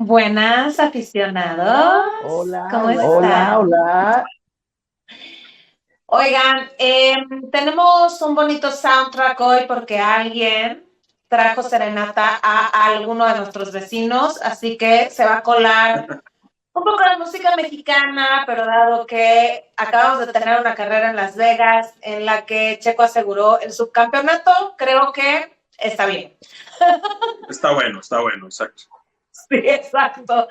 Buenas, aficionados. Hola, ¿Cómo hola, hola, están? hola. Oigan, tenemos un bonito soundtrack hoy porque alguien trajo serenata a alguno de nuestros vecinos, así que se va a colar un poco de música mexicana, pero dado que acabamos de tener una carrera en Las Vegas en la que Checo aseguró el subcampeonato, creo que está bien. Está bueno, exacto. Sí, exacto.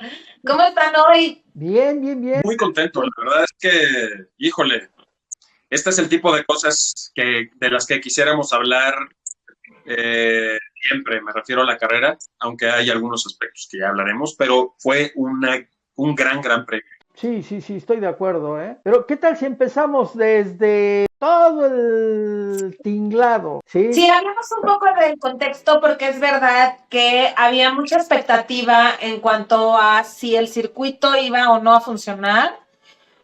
¿Cómo están hoy? Bien, bien, bien. Muy contento, la verdad es que, híjole, este es el tipo de cosas de las que quisiéramos hablar siempre, me refiero a la carrera, aunque hay algunos aspectos que ya hablaremos, pero fue un gran premio. Sí, estoy de acuerdo, ¿eh? Pero, ¿qué tal si empezamos desde todo el tinglado? Sí, ¿Sí? hablamos un poco del contexto porque es verdad que había mucha expectativa en cuanto a si el circuito iba o no a funcionar,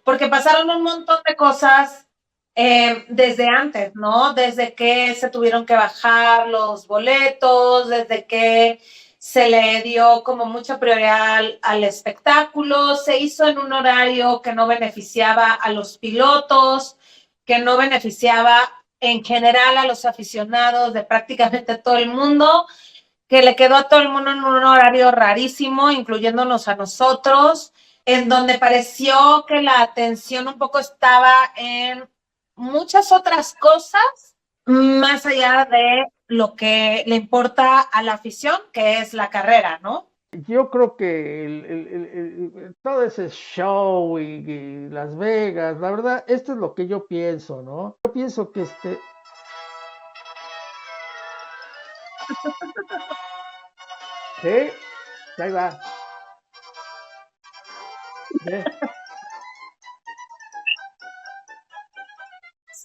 porque pasaron un montón de cosas desde antes, ¿no? Desde que se tuvieron que bajar los boletos, desde que se le dio como mucha prioridad al espectáculo, se hizo en un horario que no beneficiaba a los pilotos, que no beneficiaba en general a los aficionados de prácticamente todo el mundo, que le quedó a todo el mundo en un horario rarísimo, incluyéndonos a nosotros, en donde pareció que la atención un poco estaba en muchas otras cosas, más allá de lo que le importa a la afición, que es la carrera, ¿no? Yo creo que todo ese show y Las Vegas, la verdad, esto es lo que yo pienso, ¿no? Yo pienso que sí, ahí va. ¿Sí?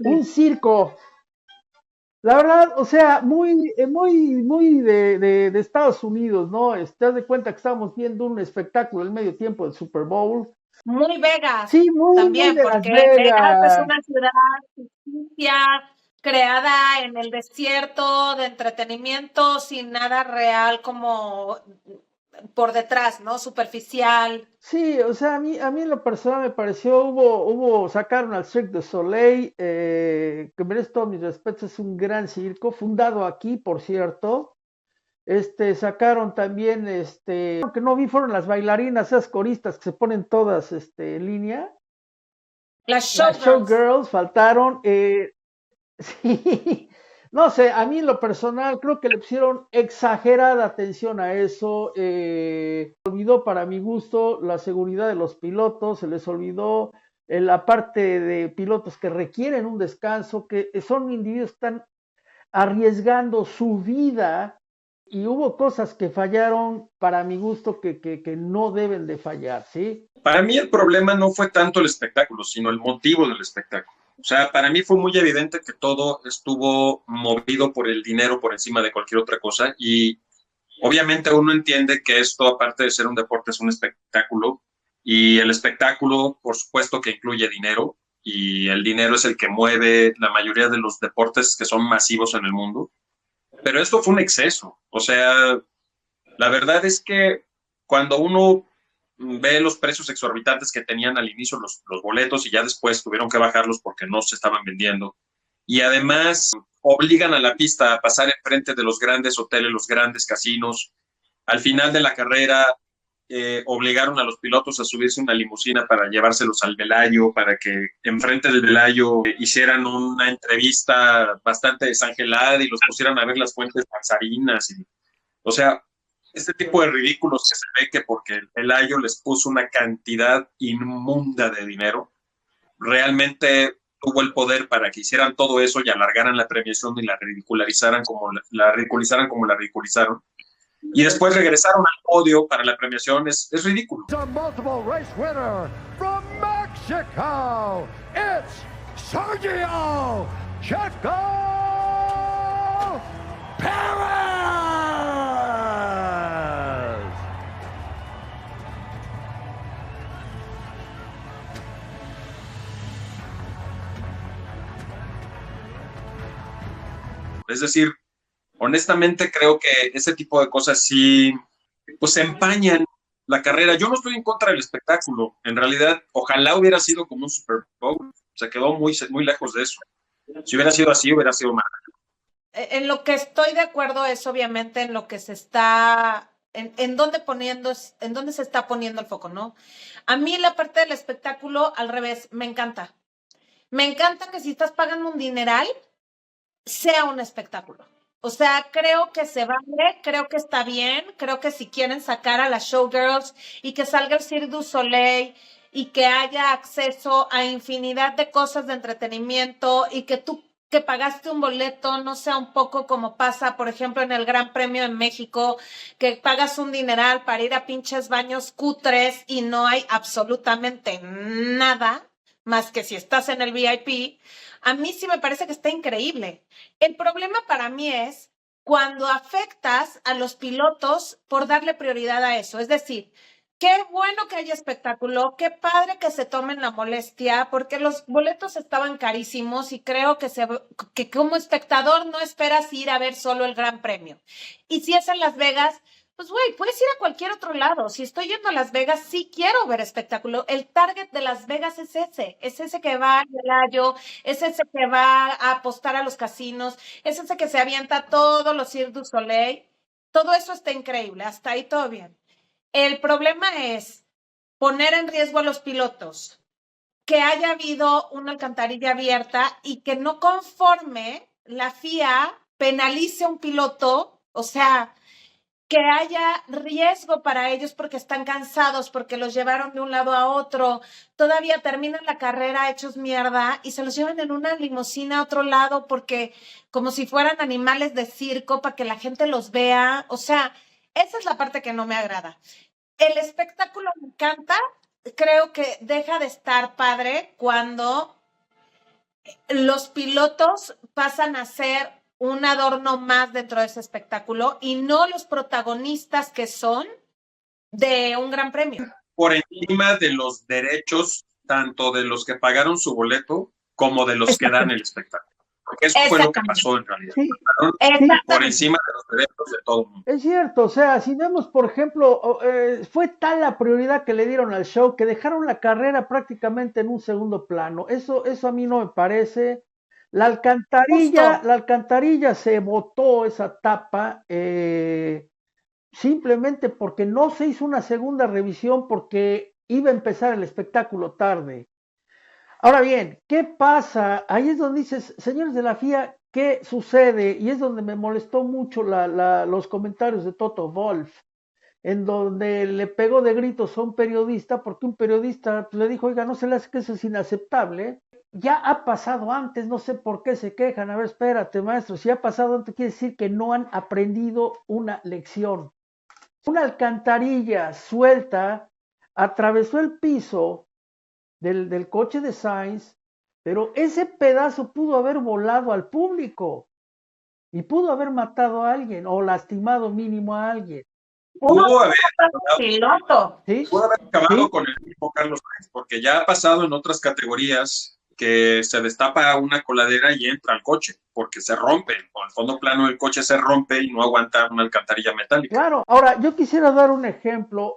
Un Sí. circo. La verdad, o sea, muy de Estados Unidos, ¿no? Te das de cuenta que estamos viendo un espectáculo el medio tiempo del Super Bowl. Muy Vegas Sí, muy también, de Las porque Vegas es Vegas. una ciudad ficticia, creada en el desierto de entretenimiento sin nada real como por detrás, ¿no? Superficial. Sí, o sea, a mí en lo personal me pareció, sacaron al Cirque du Soleil, que merece todos mis respetos, es un gran circo, fundado aquí, por cierto. Sacaron también, que no vi, fueron las bailarinas, esas coristas que se ponen todas, en línea. Las Las showgirls. showgirls faltaron. Sí, no sé, a mí en lo personal creo que le pusieron exagerada atención a eso. Olvidó para mi gusto la seguridad de los pilotos, se les olvidó la parte de pilotos que requieren un descanso, que son individuos que están arriesgando su vida y hubo cosas que fallaron para mi gusto que no deben de fallar, ¿sí? Para mí el problema no fue tanto el espectáculo, sino el motivo del espectáculo. O sea, para mí fue muy evidente que todo estuvo movido por el dinero por encima de cualquier otra cosa y obviamente uno entiende que esto, aparte de ser un deporte, es un espectáculo y el espectáculo, por supuesto, que incluye dinero y el dinero es el que mueve la mayoría de los deportes que son masivos en el mundo. Pero esto fue un exceso. O sea, la verdad es que cuando uno ve los precios exorbitantes que tenían al inicio los boletos y ya después tuvieron que bajarlos porque no se estaban vendiendo, y además obligan a la pista a pasar enfrente de los grandes hoteles, los grandes casinos. Al final de la carrera obligaron a los pilotos a subirse una limusina para llevárselos al Velayo, para que enfrente del Velayo hicieran una entrevista bastante desangelada y los pusieran a ver las fuentes danzarinas. O sea, este tipo de ridículos que se ve que porque el Pelayo les puso una cantidad inmunda de dinero, realmente tuvo el poder para que hicieran todo eso y alargaran la premiación y la ridicularizaran como la ridiculizaron. Y después regresaron al podio para la premiación, es ridículo. A multiple race winner from Mexico, it's Sergio Checo Perez! Es decir, honestamente creo que ese tipo de cosas sí, pues empañan la carrera. Yo no estoy en contra del espectáculo. En realidad, ojalá hubiera sido como un Super Bowl. Se quedó muy lejos de eso. Si hubiera sido así, hubiera sido más. En lo que estoy de acuerdo es obviamente en lo que se está, en dónde se está poniendo el foco, ¿no? A mí la parte del espectáculo, al revés, me encanta. Me encanta que si estás pagando un dineral, sea un espectáculo. O sea, creo que se vale, creo que está bien, creo que si quieren sacar a las showgirls y que salga el Cirque du Soleil y que haya acceso a infinidad de cosas de entretenimiento y que tú que pagaste un boleto no sea un poco como pasa, por ejemplo, en el Gran Premio en México, que pagas un dineral para ir a pinches baños cutres y no hay absolutamente nada más que si estás en el VIP. A mí sí me parece que está increíble. El problema para mí es cuando afectas a los pilotos por darle prioridad a eso. Es decir, qué bueno que haya espectáculo, qué padre que se tomen la molestia, porque los boletos estaban carísimos y creo que como espectador no esperas ir a ver solo el Gran Premio. Y si es en Las Vegas, pues güey, puedes ir a cualquier otro lado. Si estoy yendo a Las Vegas, sí quiero ver espectáculo. El target de Las Vegas es ese que va al Velayo, es ese que va a apostar a los casinos, es ese que se avienta todos los Cirque du Soleil. Todo eso está increíble, hasta ahí todo bien. El problema es poner en riesgo a los pilotos, que haya habido una alcantarilla abierta y que no conforme la FIA penalice a un piloto, o sea, que haya riesgo para ellos porque están cansados, porque los llevaron de un lado a otro, todavía terminan la carrera hechos mierda y se los llevan en una limusina a otro lado porque como si fueran animales de circo para que la gente los vea. O sea, esa es la parte que no me agrada. El espectáculo me encanta, creo que deja de estar padre cuando los pilotos pasan a ser un adorno más dentro de ese espectáculo y no los protagonistas que son de un gran premio. Por encima de los derechos, tanto de los que pagaron su boleto como de los que dan el espectáculo. Porque eso fue lo que pasó en realidad. Sí, Por encima de los derechos de todo el mundo. es cierto, o sea, si vemos, por ejemplo, fue tal la prioridad que le dieron al show que dejaron la carrera prácticamente en un segundo plano. Eso a mí no me parece. Justo. La alcantarilla se botó esa tapa simplemente porque no se hizo una segunda revisión porque iba a empezar el espectáculo tarde. Ahora bien, ¿qué pasa? Ahí es donde dices, señores de la FIA, ¿qué sucede? Y es donde me molestó mucho los comentarios de Toto Wolff, en donde le pegó de gritos a un periodista, porque un periodista le dijo, oiga, no se le hace que eso es inaceptable. Ya ha pasado antes, no sé por qué se quejan. A ver, espérate, maestro, si ha pasado antes, quiere decir que no han aprendido una lección. Una alcantarilla suelta atravesó el piso del coche de Sainz, pero ese pedazo pudo haber volado al público y pudo haber matado a alguien o lastimado mínimo a alguien. Pudo haber piloto. ¿Sí? acabado ¿Sí? con el mismo Carlos Sainz, porque ya ha pasado en otras categorías que se destapa una coladera y entra al coche, porque se rompe, con el fondo plano del coche se rompe y no aguanta una alcantarilla metálica. Claro, ahora yo quisiera dar un ejemplo.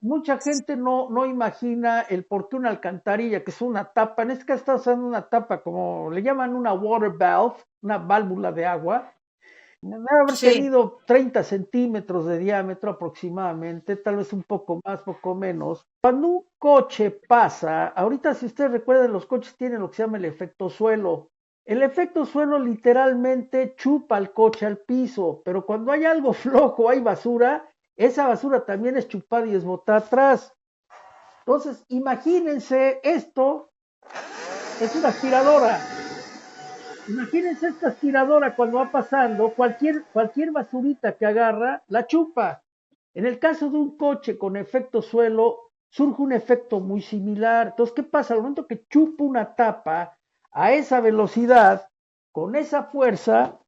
Mucha gente no imagina el por qué una alcantarilla, que es una tapa, en este caso está usando una tapa como le llaman una water valve, una válvula de agua, debe haber Sí. tenido 30 centímetros de diámetro aproximadamente, tal vez un poco más, poco menos. Cuando un coche pasa, ahorita si ustedes recuerdan, los coches tienen lo que se llama el efecto suelo. El efecto suelo literalmente chupa al coche al piso, pero cuando hay algo flojo, hay basura, esa basura también es chupada y es botada atrás. Entonces, imagínense esto, es una aspiradora. Imagínense esta aspiradora cuando va pasando, cualquier basurita que agarra, la chupa. En el caso de un coche con efecto suelo, surge un efecto muy similar. Entonces, ¿qué pasa? Al momento que chupa una tapa a esa velocidad, con esa fuerza,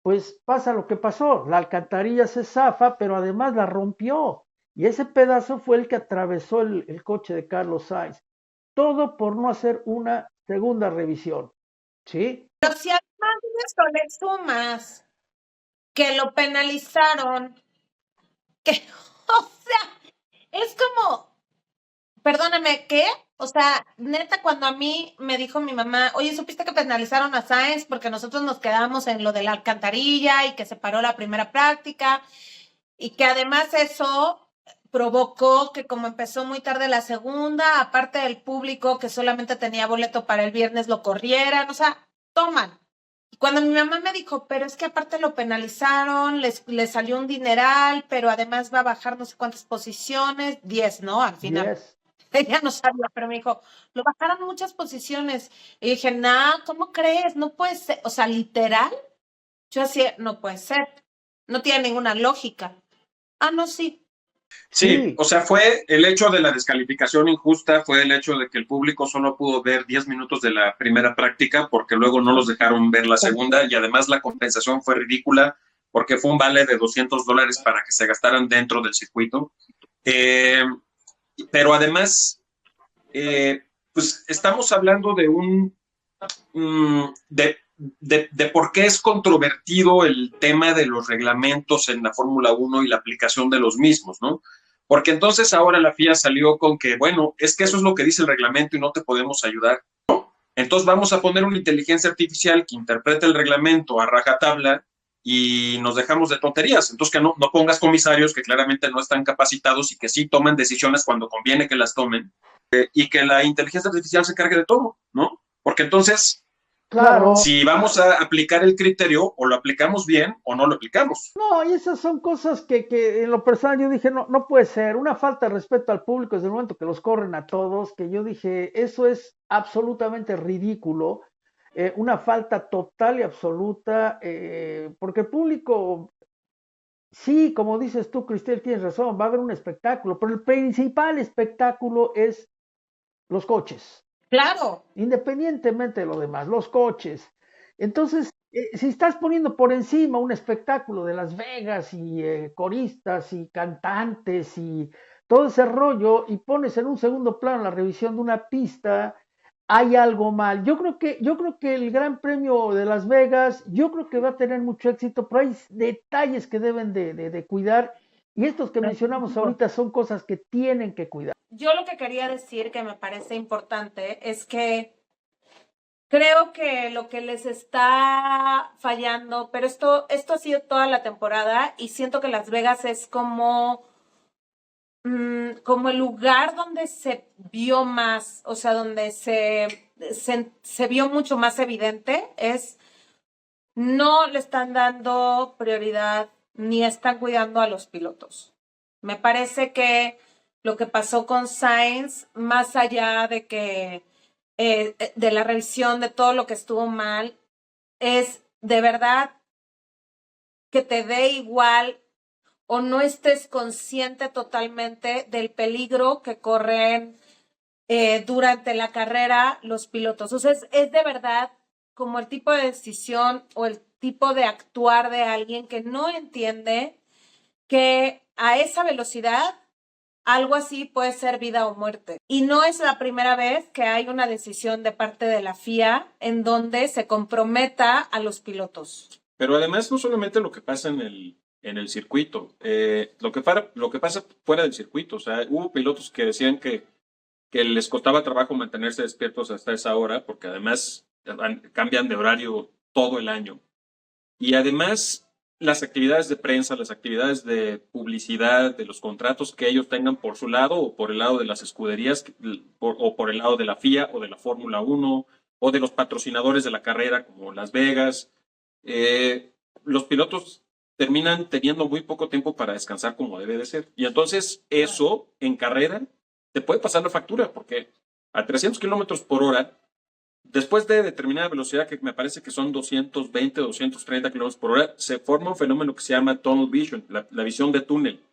pues pasa lo que pasó. La alcantarilla se zafa, pero además la rompió. Y ese pedazo fue el que atravesó el coche de Carlos Sainz. Todo por no hacer una segunda revisión. ¿Sí? Pero si además de esto le sumas que lo penalizaron, que, O sea, es como, perdóname, ¿qué? O sea, neta, cuando a mí me dijo mi mamá, oye, ¿supiste que penalizaron a Sáenz porque nosotros nos quedamos en lo de la alcantarilla y que se paró la primera práctica? Y que además eso provocó que como empezó muy tarde la segunda, aparte del público que solamente tenía boleto para el viernes, lo corrieran, o sea, toman. Y cuando mi mamá me dijo, pero es que aparte lo penalizaron, les salió un dineral, pero además va a bajar no sé cuántas posiciones, 10, ¿no? Al final. 10. Ella no sabía, pero me dijo, lo bajaron muchas posiciones. Y dije, nah, ¿cómo crees? No puede ser. O sea, literal, yo así, no puede ser. No tiene ninguna lógica. Ah, no, sí. Sí, Sí, o sea, fue el hecho de la descalificación injusta, fue el hecho de que el público solo pudo ver 10 minutos de la primera práctica porque luego no los dejaron ver la segunda y además la compensación fue ridícula porque fue un vale de $200 para que se gastaran dentro del circuito. Eh, pero además, pues estamos hablando de de por qué es controvertido el tema de los reglamentos en la Fórmula 1 y la aplicación de los mismos, ¿no? Porque entonces ahora la FIA salió con que, bueno, es que eso es lo que dice el reglamento y no te podemos ayudar. Entonces vamos a poner una inteligencia artificial que interprete el reglamento a rajatabla y nos dejamos de tonterías. Entonces que no pongas comisarios que claramente no están capacitados y que sí toman decisiones cuando conviene que las tomen y que la inteligencia artificial se cargue de todo, ¿no? Porque entonces, claro. si vamos a aplicar el criterio, o lo aplicamos bien o no lo aplicamos. No, y esas son cosas que en lo personal yo dije, no, no puede ser. Una falta de respeto al público desde el momento que los corren a todos, que yo dije, eso es absolutamente ridículo. Una falta total y absoluta, porque el público, sí, como dices tú, Cristel, tienes razón, va a haber un espectáculo, pero el principal espectáculo es los coches, Claro. independientemente de lo demás, los coches. Entonces, si estás poniendo por encima un espectáculo de Las Vegas y coristas y cantantes y todo ese rollo y pones en un segundo plano la revisión de una pista, hay algo mal. Yo creo que el Gran Premio de Las Vegas, yo creo que va a tener mucho éxito, pero hay detalles que deben de cuidar y estos que mencionamos ahorita son cosas que tienen que cuidar. Yo lo que quería decir que me parece importante es que creo que lo que les está fallando, pero esto ha sido toda la temporada y siento que Las Vegas es como el lugar donde se vio más, o sea, donde se vio mucho más evidente, es no le están dando prioridad ni están cuidando a los pilotos. Me parece que lo que pasó con Sainz, más allá de que de la revisión de todo lo que estuvo mal, es de verdad que te dé igual o no estés consciente totalmente del peligro que corren durante la carrera los pilotos. O sea, es de verdad como el tipo de decisión o el tipo de actuar de alguien que no entiende que a esa velocidad algo así puede ser vida o muerte. Y no es la primera vez que hay una decisión de parte de la FIA en donde se comprometa a los pilotos. Pero además no solamente lo que pasa en el circuito, lo que pasa fuera del circuito. O sea, hubo pilotos que decían que les costaba trabajo mantenerse despiertos hasta esa hora, porque además cambian de horario todo el año. Y además las actividades de prensa, las actividades de publicidad, de los contratos que ellos tengan por su lado o por el lado de las escuderías o por el lado de la FIA o de la Fórmula 1 o de los patrocinadores de la carrera como Las Vegas, los pilotos terminan teniendo muy poco tiempo para descansar como debe de ser. Y entonces eso en carrera te puede pasar la factura, porque a 300 kilómetros por hora, después de determinada velocidad, que me parece que son 220 o 230 kilómetros por hora, se forma un fenómeno que se llama tunnel vision, la visión de túnel.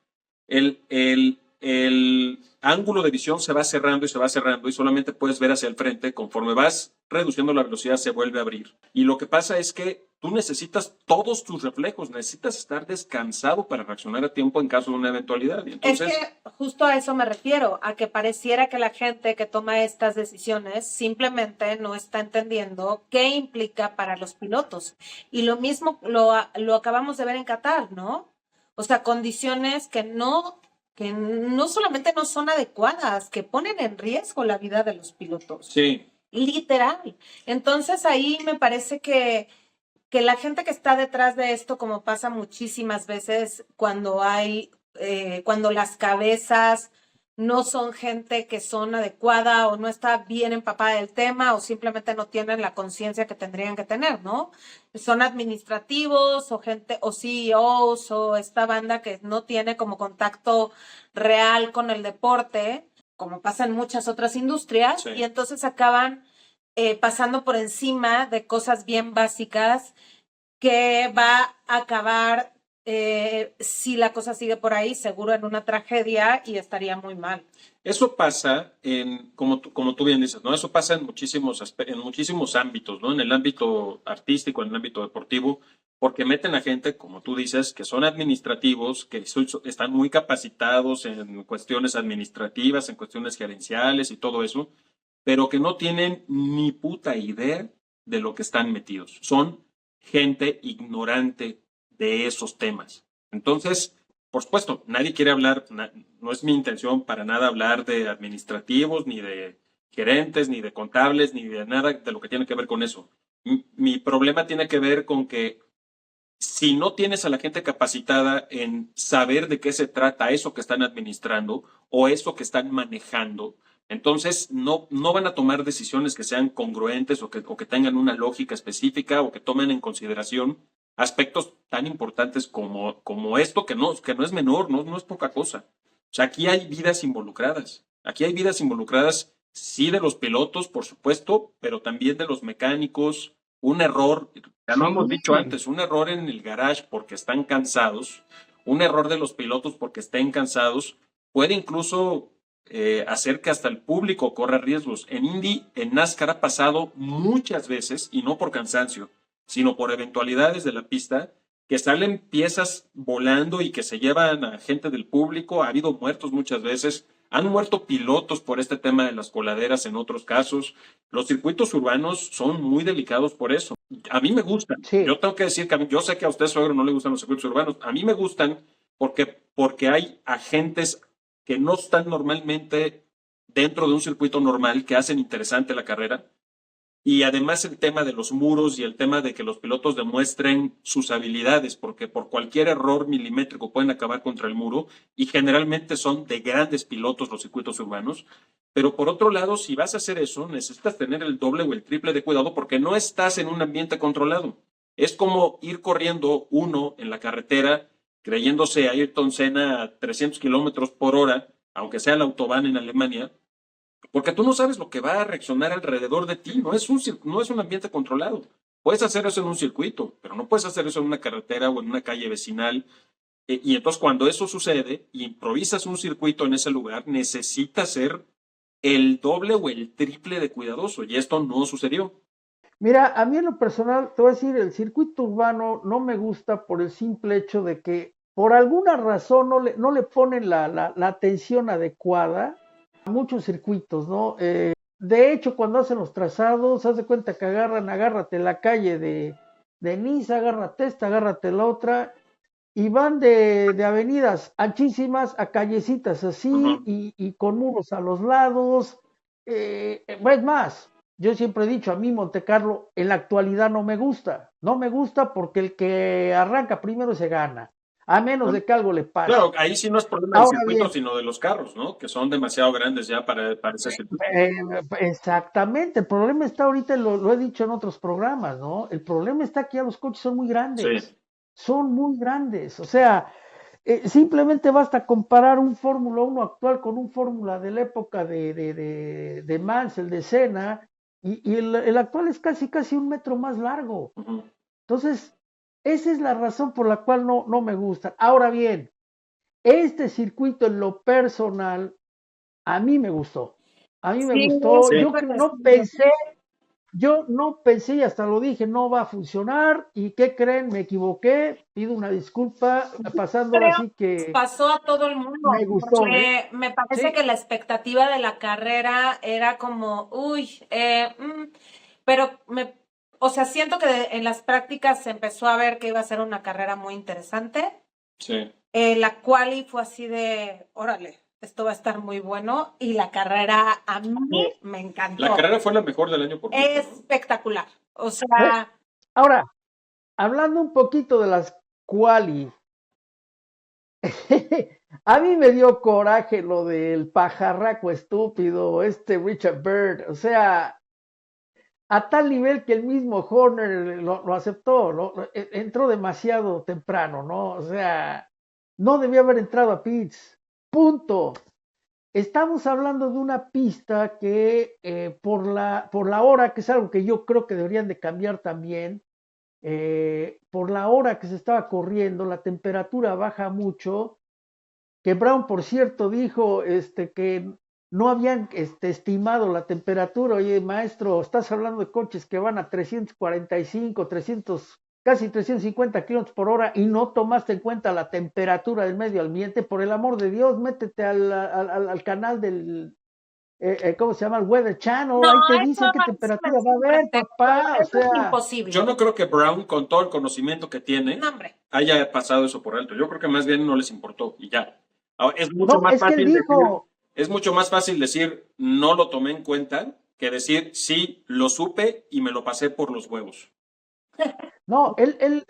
El ángulo de visión se va cerrando y solamente puedes ver hacia el frente. Conforme vas reduciendo la velocidad se vuelve a abrir. Y lo que pasa es que tú necesitas todos tus reflejos, necesitas estar descansado para reaccionar a tiempo en caso de una eventualidad. Y entonces, es que justo a eso me refiero, a que pareciera que la gente que toma estas decisiones simplemente no está entendiendo qué implica para los pilotos. Y lo mismo lo acabamos de ver en Qatar, ¿no? O sea, condiciones que no que no solamente no son adecuadas, que ponen en riesgo la vida de los pilotos. Sí. Literal. Entonces ahí me parece que la gente que está detrás de esto, como pasa muchísimas veces cuando cuando las cabezas no son gente que son adecuada o no está bien empapada del tema o simplemente no tienen la conciencia que tendrían que tener, ¿no? Son administrativos o gente o CEOs o esta banda que no tiene como contacto real con el deporte, como pasa en muchas otras industrias, Sí. y entonces acaban pasando por encima de cosas bien básicas que va a acabar, si la cosa sigue por ahí, seguro en una tragedia y estaría muy mal. Eso pasa como tú bien dices, ¿no? Eso pasa en muchísimos ámbitos, ¿no? En el ámbito artístico, en el ámbito deportivo, porque meten a gente, como tú dices, que son administrativos, que están muy capacitados en cuestiones administrativas, en cuestiones gerenciales y todo eso, pero que no tienen ni puta idea de lo que están metidos. Son gente ignorante de esos temas. Entonces, por supuesto, nadie quiere hablar, no es mi intención para nada hablar de administrativos, ni de gerentes, ni de contables, ni de nada de lo que tiene que ver con eso. Mi problema tiene que ver con que si no tienes a la gente capacitada en saber de qué se trata eso que están administrando o eso que están manejando, entonces no van a tomar decisiones que sean congruentes o que tengan una lógica específica o que tomen en consideración aspectos tan importantes como esto, que no es menor, no es poca cosa. O sea, aquí hay vidas involucradas. Aquí hay vidas involucradas, sí, de los pilotos, por supuesto, pero también de los mecánicos. Un error, ya lo hemos dicho antes, un error en el garage porque están cansados, un error de los pilotos porque estén cansados, puede incluso hacer que hasta el público corra riesgos. En Indy, en NASCAR ha pasado muchas veces, y no por cansancio, sino por eventualidades de la pista, que salen piezas volando y que se llevan a gente del público. Ha habido muertos muchas veces. Han muerto pilotos por este tema de las coladeras en otros casos. Los circuitos urbanos son muy delicados por eso. A mí me gustan. Sí. Yo tengo que decir que yo sé que a usted, suegro, no le gustan los circuitos urbanos. A mí me gustan porque hay agentes que no están normalmente dentro de un circuito normal, que hacen interesante la carrera. Y además el tema de los muros y el tema de que los pilotos demuestren sus habilidades, porque por cualquier error milimétrico pueden acabar contra el muro, y generalmente son de grandes pilotos los circuitos urbanos. Pero por otro lado, si vas a hacer eso, necesitas tener el doble o el triple de cuidado porque no estás en un ambiente controlado. Es como ir corriendo uno en la carretera creyéndose Ayrton Senna a 300 kilómetros por hora, aunque sea la autobahn en Alemania, porque tú no sabes lo que va a reaccionar alrededor de ti. No es un ambiente controlado. Puedes hacer eso en un circuito, pero no puedes hacer eso en una carretera o en una calle vecinal. Y entonces cuando eso sucede y improvisas un circuito en ese lugar, necesitas ser el doble o el triple de cuidadoso. Y esto no sucedió. Mira, a mí en lo personal, te voy a decir, el circuito urbano no me gusta por el simple hecho de que por alguna razón no le ponen la atención adecuada a muchos circuitos, ¿no? De hecho, cuando hacen los trazados, haz de cuenta que agárrate la calle de Niza, agárrate esta, agárrate la otra, y van de avenidas anchísimas a callecitas así, Ajá. y con muros a los lados. Es más, yo siempre he dicho, a mí Montecarlo en la actualidad no me gusta porque el que arranca primero se gana, a menos de que algo le pase. Claro, ahí sí no es problema del Ahora circuito, bien, sino de los carros, ¿no? Que son demasiado grandes ya para ese circuito. exactamente, el problema está ahorita, lo he dicho en otros programas, ¿no? El problema está que ya los coches son muy grandes, Sí. son muy grandes, o sea, simplemente basta comparar un Fórmula 1 actual con un Fórmula de la época de Mansell, de Senna, y el actual es casi 1 metro más largo. Uh-huh. Entonces, esa es la razón por la cual no me gustan. Ahora bien, este circuito en lo personal, a mí me gustó. A mí me Sí, gustó. sí. Yo no pensé y hasta lo dije, no va a funcionar. ¿Y qué creen? Me equivoqué. Pido una disculpa, pasándola Creo así que pasó a todo el mundo, me gustó, porque me parece Sí. que la expectativa de la carrera era como, pero o sea, siento que en las prácticas se empezó a ver que iba a ser una carrera muy interesante. Sí. La quali fue así de, órale, esto va a estar muy bueno. Y la carrera a mí me encantó. La carrera fue la mejor del año por mucho, ¿no? Espectacular. O sea, Ahora, hablando un poquito de las quali, a mí me dio coraje lo del pajarraco estúpido, Richard Byrd, o sea, a tal nivel que el mismo Horner lo aceptó, entró demasiado temprano, ¿no? O sea, no debía haber entrado a pits, punto. Estamos hablando de una pista que por la hora, que es algo que yo creo que deberían de cambiar también, por la hora que se estaba corriendo, la temperatura baja mucho, que Brown, por cierto, dijo que no habían estimado la temperatura. Oye, maestro, estás hablando de coches que van a 345, 300, casi 350 kilómetros por hora y no tomaste en cuenta la temperatura del medio ambiente. Por el amor de Dios, métete al canal del, ¿cómo se llama? El Weather Channel. no, Ahí te eso dicen qué es temperatura un va a haber, pretexto. papá. O Eso es sea, imposible. Yo no creo que Brown, con todo el conocimiento que tiene, No, hombre. haya pasado eso por alto. Yo creo que más bien no les importó y ya. Ahora, es mucho no, más es que él fácil decir, dijo, es mucho más fácil decir no lo tomé en cuenta que decir sí, lo supe y me lo pasé por los huevos. no, él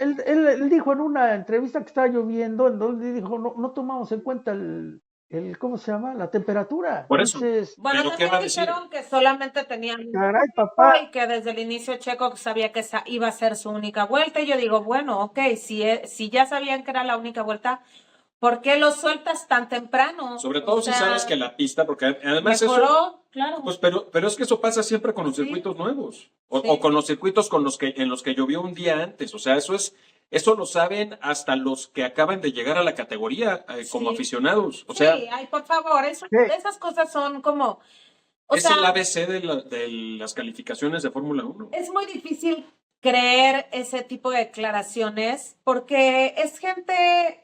dijo en una entrevista que estaba lloviendo, en donde dijo, no tomamos en cuenta ¿cómo se llama? La temperatura. Por eso. Entonces, Bueno, ¿Pero qué va a también decir? dijeron que solamente tenían caray, papá. y que desde el inicio Checo sabía que esa iba a ser su única vuelta. Y yo digo, bueno, ok, si ya sabían que era la única vuelta, ¿por qué lo sueltas tan temprano? Sobre todo O si sea, sabes que la pista, porque además mejoró, eso, claro. pues, pero es que eso pasa siempre con los Sí. circuitos nuevos o, Sí. o con los circuitos en los que llovió un día antes. O sea, eso lo saben hasta los que acaban de llegar a la categoría como Sí. aficionados. O sea, Sí, ay, por favor, Sí. esas cosas son como, o es sea, el ABC de las calificaciones de Fórmula 1. es muy difícil creer ese tipo de declaraciones porque es gente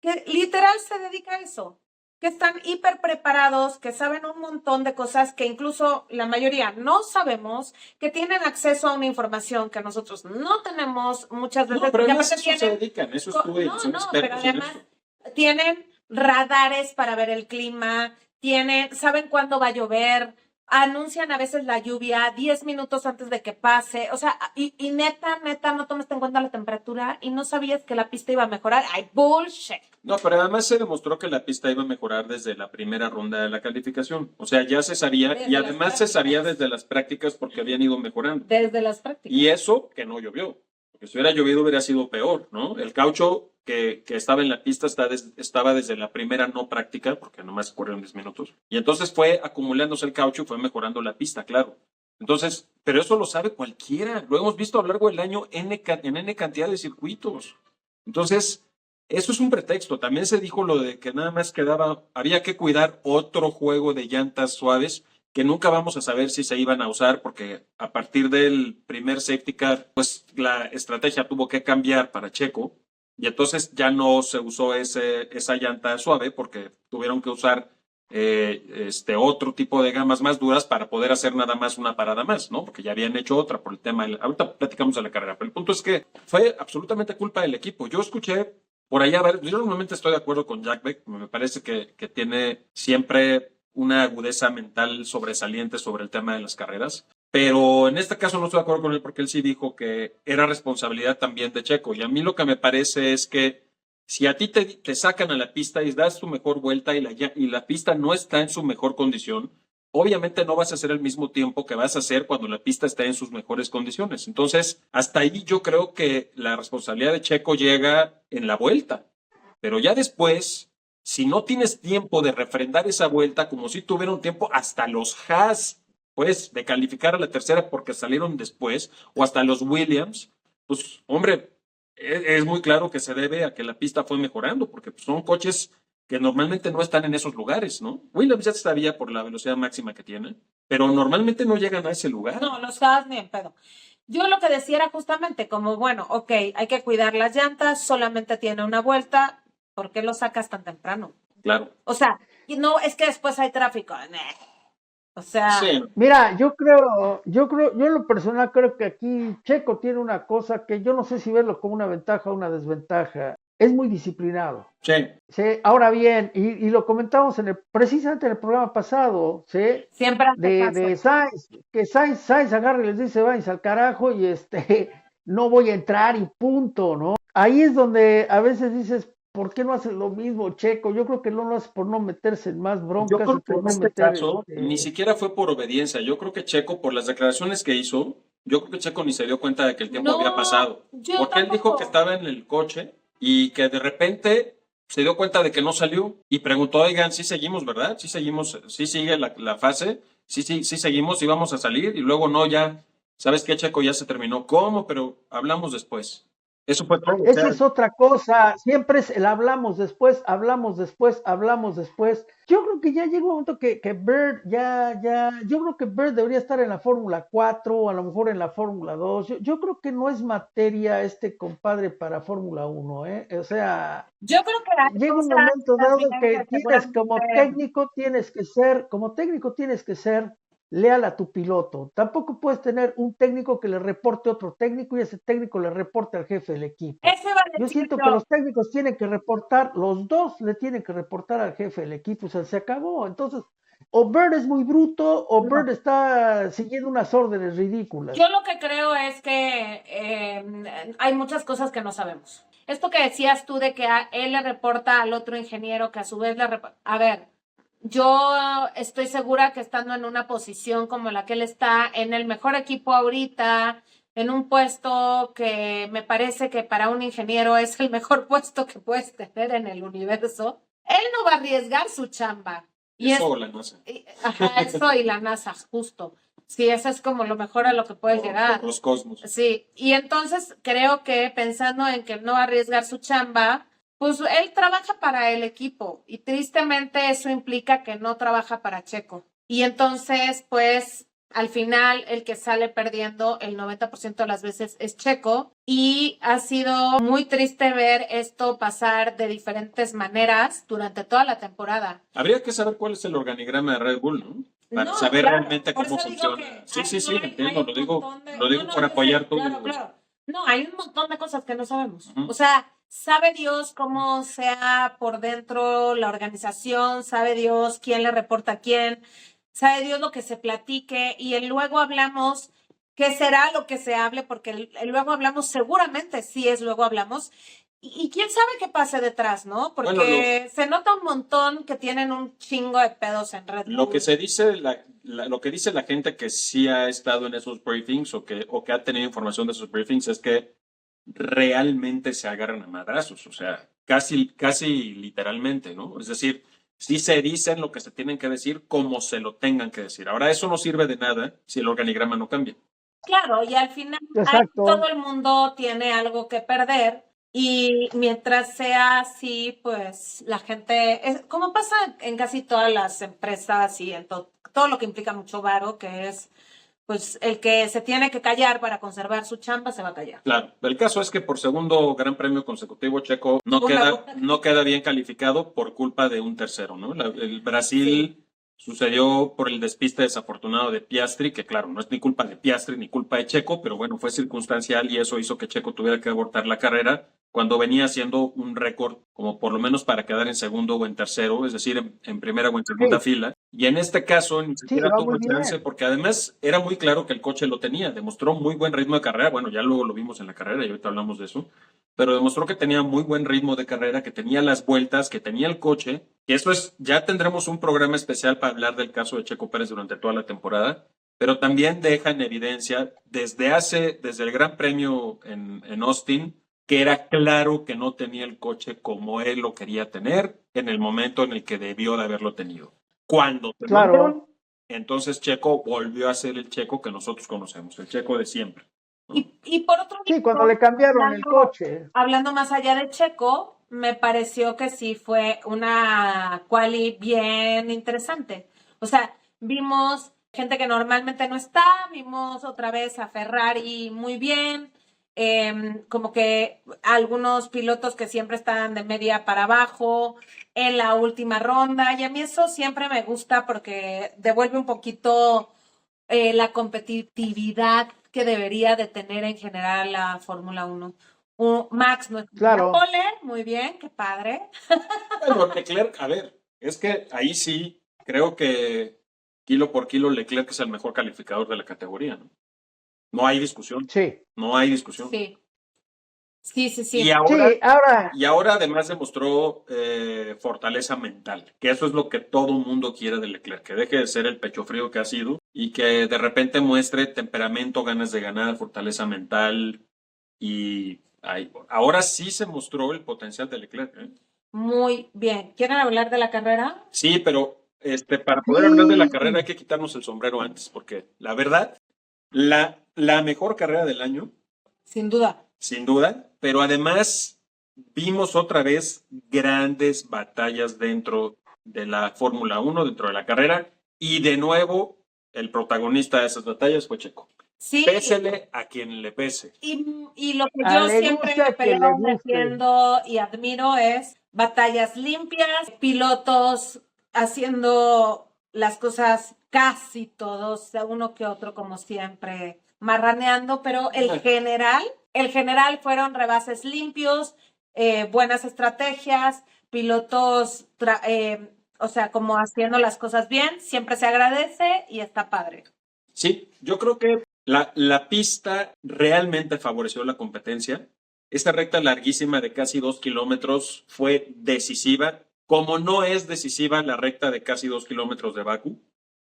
que literal se dedica a eso, que están hiper preparados, que saben un montón de cosas que incluso la mayoría no sabemos, que tienen acceso a una información que nosotros no tenemos muchas veces. No, pero porque además aparte eso se dedican, eso estudian, no, son pero expertos en además eso. tienen radares para ver el clima, saben cuándo va a llover, anuncian a veces la lluvia 10 minutos antes de que pase, o sea, y neta, no tomaste en cuenta la temperatura y no sabías que la pista iba a mejorar. ¡Ay, bullshit! No, pero además se demostró que la pista iba a mejorar desde la primera ronda de la calificación. O sea, ya se sabía, Desde y las además se sabía prácticas. desde las prácticas porque habían ido mejorando. Desde las prácticas. Y eso que no llovió. Porque si hubiera llovido hubiera sido peor, ¿no? El caucho que estaba en la pista estaba desde la primera no práctica, porque nomás se corrieron 10 minutos. Y entonces fue acumulándose el caucho y fue mejorando la pista, claro. Entonces, pero eso lo sabe cualquiera. Lo hemos visto a lo largo del año en N cantidad de circuitos. Entonces, eso es un pretexto. También se dijo lo de que nada más había que cuidar otro juego de llantas suaves que nunca vamos a saber si se iban a usar porque a partir del primer safety car, pues la estrategia tuvo que cambiar para Checo y entonces ya no se usó esa llanta suave porque tuvieron que usar otro tipo de gamas más duras para poder hacer nada más una parada más, ¿no? Porque ya habían hecho otra por el tema. Ahorita platicamos de la carrera, pero el punto es que fue absolutamente culpa del equipo. Yo escuché por allá, yo normalmente estoy de acuerdo con Jack Beck, me parece que tiene siempre una agudeza mental sobresaliente sobre el tema de las carreras, pero en este caso no estoy de acuerdo con él porque él sí dijo que era responsabilidad también de Checo, y a mí lo que me parece es que si a ti te sacan a la pista y das tu mejor vuelta y la pista no está en su mejor condición, obviamente no vas a hacer el mismo tiempo que vas a hacer cuando la pista está en sus mejores condiciones. Entonces, hasta ahí yo creo que la responsabilidad de Checo llega en la vuelta. Pero ya después, si no tienes tiempo de refrendar esa vuelta, como si tuvieron tiempo hasta los Haas, pues, de calificar a la tercera porque salieron después, o hasta los Williams, pues, hombre, es muy claro que se debe a que la pista fue mejorando, porque pues, son coches que normalmente no están en esos lugares, ¿no? Williams ya sabía por la velocidad máxima que tiene, pero normalmente no llegan a ese lugar. No, los Haas ni en pedo. Yo lo que decía era justamente como, bueno, ok, hay que cuidar las llantas, solamente tiene una vuelta, ¿por qué lo sacas tan temprano? Claro. O sea, y no, es que después hay tráfico. O sea, Sí. Mira, yo en lo personal creo que aquí Checo tiene una cosa que yo no sé si verlo como una ventaja o una desventaja. es muy disciplinado. Sí. ¿Sí? Ahora bien, y lo comentamos precisamente en el programa pasado, ¿sí? Siempre hace caso. De Sainz, que Sainz agarra y les dice, váyanse al carajo y no voy a entrar y punto, ¿no? Ahí es donde a veces dices, ¿por qué no hacen lo mismo, Checo? Yo creo que no lo hace por no meterse en más Yo broncas creo y que por en no este meter, caso ni siquiera fue por obediencia. Yo creo que Checo, por las declaraciones que hizo, yo creo que Checo ni se dio cuenta de que el tiempo había pasado. yo Porque él dijo que estaba en el coche y que de repente se dio cuenta de que no salió y preguntó, oigan, sí seguimos, ¿verdad? Sí seguimos, sí sigue la fase, sí seguimos, sí vamos a salir y luego no, ya, ¿sabes qué, Checo? Ya se terminó. ¿Cómo? Pero hablamos después. Eso fue todo. Esa es otra cosa, siempre es el hablamos después, hablamos después, hablamos después. Yo creo que ya llegó un momento que Bird yo creo que Bird debería estar en la Fórmula 4 o a lo mejor en la Fórmula 2. Yo creo que no es materia compadre para Fórmula 1, ¿eh? O sea, yo creo que hay llega un cosas momento dado también que tienes como técnico tienes que ser leal a tu piloto. Tampoco puedes tener un técnico que le reporte a otro técnico y ese técnico le reporte al jefe del equipo. Eso iba a Yo decir siento que los técnicos tienen que reportar, los dos le tienen que reportar al jefe del equipo, o sea, se acabó. Entonces, o Bird es muy bruto o Bird está siguiendo unas órdenes ridículas. Yo lo que creo es que hay muchas cosas que no sabemos. Esto que decías tú de que él le reporta al otro ingeniero que a su vez le reporta. A ver, yo estoy segura que estando en una posición como la que él está, en el mejor equipo ahorita, en un puesto que me parece que para un ingeniero es el mejor puesto que puedes tener en el universo, él no va a arriesgar su chamba. Eso o la NASA. Ajá, eso y la NASA, justo. Sí, eso es como lo mejor a lo que puedes llegar. Por los cosmos. Sí, y entonces creo que pensando en que no va a arriesgar su chamba, pues él trabaja para el equipo y tristemente eso implica que no trabaja para Checo. Y entonces, pues, al final el que sale perdiendo el 90% de las veces es Checo y ha sido muy triste ver esto pasar de diferentes maneras durante toda la temporada. Habría que saber cuál es el organigrama de Red Bull, ¿no? Para saber realmente cómo funciona. Sí, entiendo, lo digo por apoyar tu... Claro. No, hay un montón de cosas que no sabemos. O sea, sabe Dios cómo sea por dentro la organización, sabe Dios quién le reporta a quién, sabe Dios lo que se platique y luego hablamos qué será lo que se hable, porque luego hablamos, seguramente sí es luego hablamos. Y quién sabe qué pase detrás, ¿no? Porque se nota un montón que tienen un chingo de pedos en Red Bull. Lo que se dice, lo que dice la gente que sí ha estado en esos briefings o que ha tenido información de esos briefings es que realmente se agarran a madrazos, o sea, casi literalmente, ¿no? Es decir, sí se dicen lo que se tienen que decir como se lo tengan que decir. Ahora, eso no sirve de nada si el organigrama no cambia. Claro, y al final todo el mundo tiene algo que perder. Y mientras sea así, pues la gente, como pasa en casi todas las empresas y en todo lo que implica mucho varo, que es pues el que se tiene que callar para conservar su chamba, se va a callar. Claro, el caso es que por segundo gran premio consecutivo Checo no queda bien calificado por culpa de un tercero, ¿no? El Brasil sucedió por el despiste desafortunado de Piastri, que claro, no es ni culpa de Piastri ni culpa de Checo, pero bueno, fue circunstancial y eso hizo que Checo tuviera que abortar la carrera cuando venía haciendo un récord como por lo menos para quedar en segundo o en tercero, es decir, en primera o en segunda fila. Y en este caso ni siquiera tuvo chance porque además era muy claro que el coche lo tenía, demostró muy buen ritmo de carrera, bueno, ya luego lo vimos en la carrera y ahorita hablamos de eso, pero demostró que tenía muy buen ritmo de carrera, que tenía las vueltas, que tenía el coche, y eso es, ya tendremos un programa especial para hablar del caso de Checo Pérez durante toda la temporada, pero también deja en evidencia desde el Gran Premio en Austin, que era claro que no tenía el coche como él lo quería tener en el momento en el que debió de haberlo tenido. Cuando entonces Checo volvió a ser el Checo que nosotros conocemos, el Checo de siempre. Y por otro lado, cuando le cambiaron el coche. Hablando más allá de Checo, me pareció que sí fue una quali bien interesante. O sea, vimos gente que normalmente no está, vimos otra vez a Ferrari muy bien, como que algunos pilotos que siempre están de media para abajo en la última ronda, y a mí eso siempre me gusta porque devuelve un poquito la competitividad que debería de tener en general la Fórmula 1. Max no es Claro. pole, muy bien, qué padre. Bueno, Leclerc, a ver, es que ahí sí creo que kilo por kilo Leclerc es el mejor calificador de la categoría, ¿no? No hay discusión, Sí. no hay discusión. Sí. Sí, sí, sí. Y ahora, Sí, ahora, y ahora además demostró fortaleza mental, que eso es lo que todo mundo quiere de Leclerc, que deje de ser el pecho frío que ha sido y que de repente muestre temperamento, ganas de ganar, fortaleza mental y ahora sí se mostró el potencial de Leclerc, ¿eh? Muy bien. ¿Quieren hablar de la carrera? Sí, pero para poder hablar de la sí, carrera hay que quitarnos el sombrero antes, porque la verdad, la mejor carrera del año, Sin duda. sin duda, pero además vimos otra vez grandes batallas dentro de la Fórmula 1, dentro de la carrera, y de nuevo el protagonista de esas batallas fue Checo. Sí. Pésele a quien le pese. Y lo que a yo le siempre guste a he quien le peleado, guste. defiendo y admiro es batallas limpias, pilotos haciendo las cosas casi todos, uno que otro como siempre, marraneando, pero el general fueron rebases limpios, buenas estrategias, pilotos, o sea, como haciendo las cosas bien, siempre se agradece y está padre. Sí, yo creo que la pista realmente favoreció la competencia. Esta recta larguísima de casi 2 kilómetros fue decisiva, como no es decisiva la recta de casi 2 kilómetros de Bakú,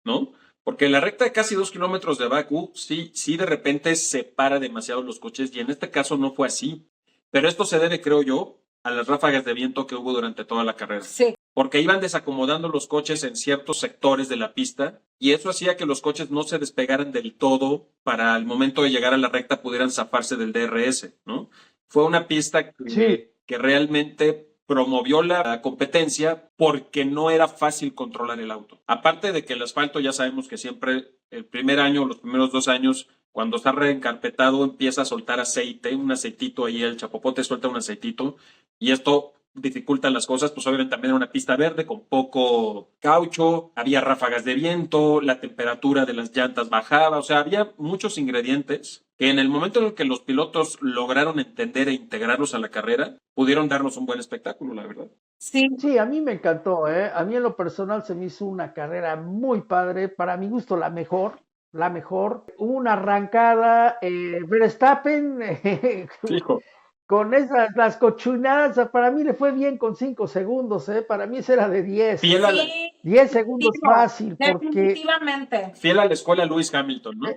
¿no? Porque la recta de casi 2 kilómetros de Bakú sí de repente separa demasiado los coches y en este caso no fue así. Pero esto se debe, creo yo, a las ráfagas de viento que hubo durante toda la carrera. Sí. Porque iban desacomodando los coches en ciertos sectores de la pista y eso hacía que los coches no se despegaran del todo para el momento de llegar a la recta pudieran zafarse del DRS, ¿no? Fue una pista Sí. que realmente promovió la competencia porque no era fácil controlar el auto. Aparte de que el asfalto ya sabemos que siempre el primer año, los primeros 2 años, cuando está reencarpetado empieza a soltar aceite, un aceitito ahí, el chapopote suelta un aceitito y esto dificultan las cosas, pues obviamente también era una pista verde con poco caucho, había ráfagas de viento, la temperatura de las llantas bajaba, o sea, había muchos ingredientes que en el momento en el que los pilotos lograron entender e integrarlos a la carrera, pudieron darnos un buen espectáculo, la verdad. Sí. Sí, a mí me encantó, ¿eh? A mí en lo personal se me hizo una carrera muy padre, para mi gusto la mejor. Hubo una arrancada, Verstappen, Fijo. con esas, las cochinadas, para mí le fue bien con 5 segundos, para mí esa era de 10. Fiel a, Sí, 10 segundos sí, fácil, porque definitivamente. fiel a la escuela Lewis Hamilton, ¿no?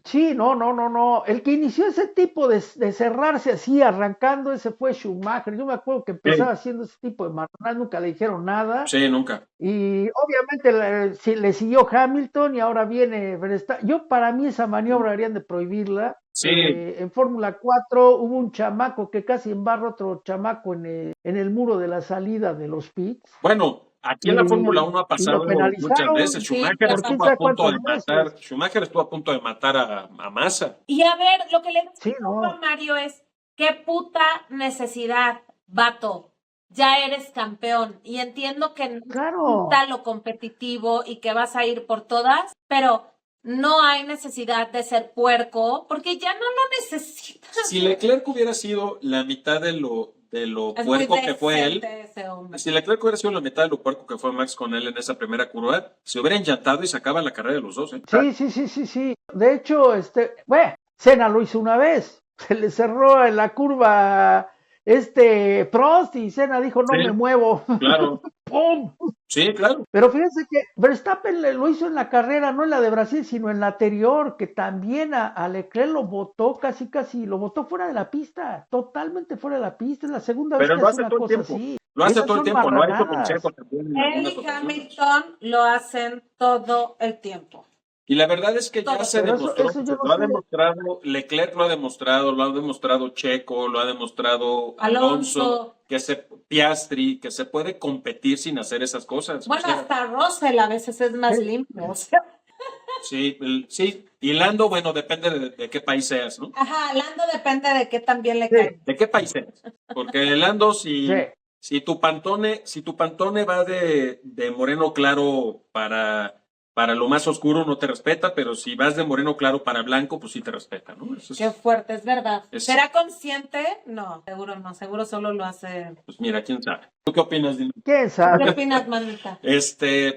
sí, no. El que inició ese tipo de cerrarse así, arrancando, ese fue Schumacher. Yo me acuerdo que empezaba haciendo ese tipo de marronadas, nunca le dijeron nada. Sí, nunca. Y obviamente le siguió Hamilton y ahora viene Verstappen. Yo para mí esa maniobra deberían de prohibirla. Sí. En Fórmula 4 hubo un chamaco que casi embarra otro chamaco en el muro de la salida de los pits. Bueno, aquí en la Fórmula 1 ha pasado muchas veces. Sí, Schumacher por estuvo quién a punto de sabe cuántas matar. veces. Schumacher estuvo a punto de matar a Massa. Y a ver, lo que le Sí, digo no. a Mario es, qué puta necesidad, vato, ya eres campeón. Y entiendo que no Claro. gusta lo competitivo y que vas a ir por todas, pero no hay necesidad de ser puerco porque ya no lo necesitas. Si Leclerc hubiera sido la mitad de lo Es muy puerco que fue él, decente ese hombre. si Leclerc hubiera sido la mitad de lo puerco que fue Max con él en esa primera curva, se hubiera enllantado y sacaba la carrera de los dos, ¿eh? Sí. De hecho, bueno, Senna lo hizo una vez. Se le cerró en la curva Prost y Senna dijo, no Sí, me muevo. Claro. ¡Pum! Sí, claro. Pero fíjense que Verstappen lo hizo en la carrera, no en la de Brasil, sino en la anterior, que también a Leclerc lo botó casi, lo botó fuera de la pista, totalmente fuera de la pista. Es la segunda Pero vez que lo hace hace una todo el cosa tiempo. así. Lo hace Esas todo el son tiempo, lo ha hecho con marranadas. Checo también. en Él algunas y ocasiones. Hamilton lo hacen todo el tiempo. Y la verdad es que ya Todo. se Pero demostró, eso yo no lo ha sé. demostrado, Leclerc lo ha demostrado Checo, lo ha demostrado Alonso. Piastri, que se puede competir sin hacer esas cosas. Bueno, O sea, hasta Russell a veces es más limpio. O sea, sí, y Lando, bueno, depende de qué país seas, ¿no? ajá, Lando depende de qué también le cae. ¿De qué país seas? Porque Lando, Sí. si tu Pantone va de moreno claro para para lo más oscuro no te respeta, pero si vas de moreno claro para blanco, pues sí te respeta, ¿no? Eso es, Qué fuerte, es verdad. Es- ¿Será consciente? No, seguro solo lo hace. pues mira, quién sabe. ¿Tú qué opinas, Dino? ¿Quién ¿Qué sabe? opinas, manita?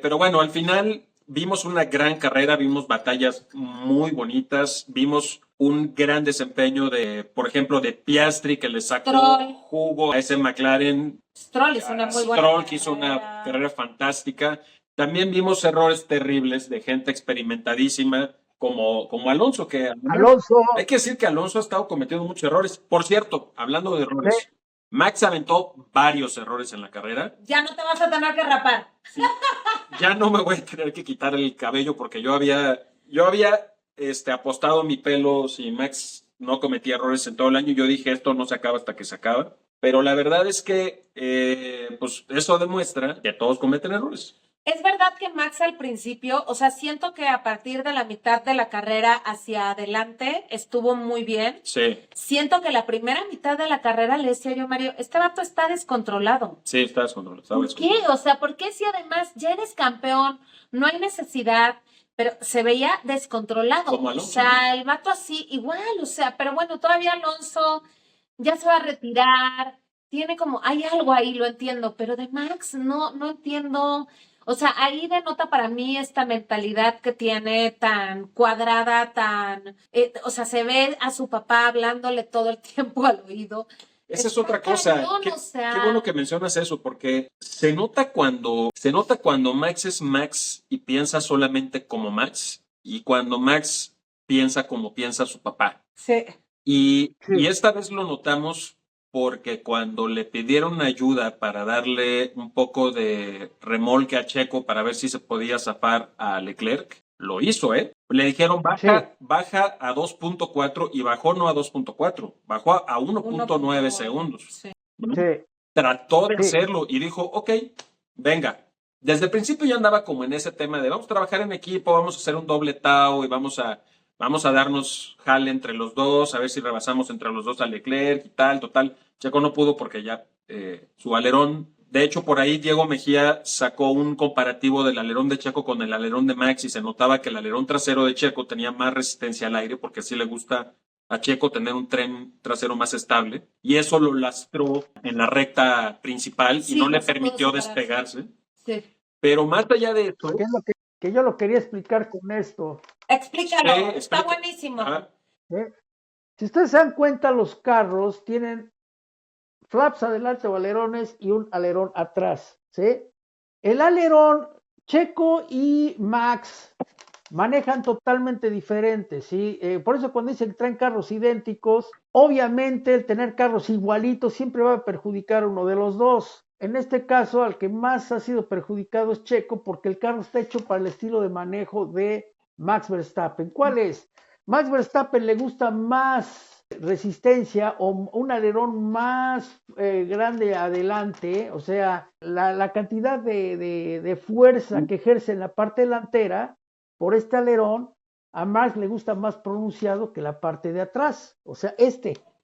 Pero bueno, al final vimos una gran carrera, vimos batallas muy bonitas, vimos un gran desempeño de, por ejemplo, de Piastri, que le sacó Stroll. jugo a ese McLaren. Stroll hizo una muy buena Stroll, que hizo una carrera fantástica. También vimos errores terribles de gente experimentadísima, como Alonso, que Alonso, hay que decir que Alonso ha estado cometiendo muchos errores. Por cierto, hablando de errores, Max aventó varios errores en la carrera. Ya no te vas a tener que rapar. Ya no me voy a tener que quitar el cabello porque yo había apostado mi pelo si Max no cometía errores en todo el año. Yo dije, esto no se acaba hasta que se acaba. Pero la verdad es que pues eso demuestra que todos cometen errores. Es verdad que Max al principio, o sea, siento que a partir de la mitad de la carrera hacia adelante estuvo muy bien. Sí, Siento que la primera mitad de la carrera le decía yo, Mario, este vato está descontrolado. sí, estás controlado. ¿Por qué? O sea, ¿por qué si además ya eres campeón, no hay necesidad, pero se veía descontrolado? Como O Alonso, sea, el vato así, igual, o sea, pero bueno, todavía Alonso ya se va a retirar, tiene como, hay algo ahí, lo entiendo, pero de Max no entiendo. O sea, ahí denota para mí esta mentalidad que tiene tan cuadrada, o sea, se ve a su papá hablándole todo el tiempo al oído. Esa es Está otra cosa. cañón, Qué, o sea. qué bueno que mencionas eso, porque se nota cuando Max es Max y piensa solamente como Max, y cuando Max piensa como piensa su papá. Sí. Y Sí. esta vez lo notamos porque cuando le pidieron ayuda para darle un poco de remolque a Checo para ver si se podía zafar a Leclerc, lo hizo, ¿eh? Le dijeron, baja a 2.4 y bajó no a 2.4, bajó a 1.9 segundos. Sí. sí, Trató de Sí. hacerlo y dijo, ok, venga. Desde el principio ya andaba como en ese tema de vamos a trabajar en equipo, vamos a hacer un doble TAO y vamos a darnos jale entre los dos, a ver si rebasamos entre los dos a Leclerc y tal, total. Checo no pudo porque ya su alerón, de hecho por ahí Diego Mejía sacó un comparativo del alerón de Checo con el alerón de Max y se notaba que el alerón trasero de Checo tenía más resistencia al aire porque así le gusta a Checo tener un tren trasero más estable y eso lo lastró en la recta principal Sí, y no le no se pudo permitió separarse. despegarse. Sí. Pero más allá de eso, que es lo que yo lo quería explicar con esto. Explícalo, Sí, está explica. buenísimo. Ajá. ¿eh? Si ustedes se dan cuenta, los carros tienen flaps adelante o alerones y un alerón atrás, ¿sí? El alerón, Checo y Max manejan totalmente diferentes, ¿sí? Por eso cuando dicen que traen carros idénticos, obviamente el tener carros igualitos siempre va a perjudicar a uno de los dos. En este caso, al que más ha sido perjudicado es Checo, porque el carro está hecho para el estilo de manejo de Max Verstappen. ¿Cuál es? Max Verstappen le gusta más resistencia o un alerón más grande adelante, o sea, la cantidad de fuerza que ejerce en la parte delantera por este alerón, a Max le gusta más pronunciado que la parte de atrás, o sea,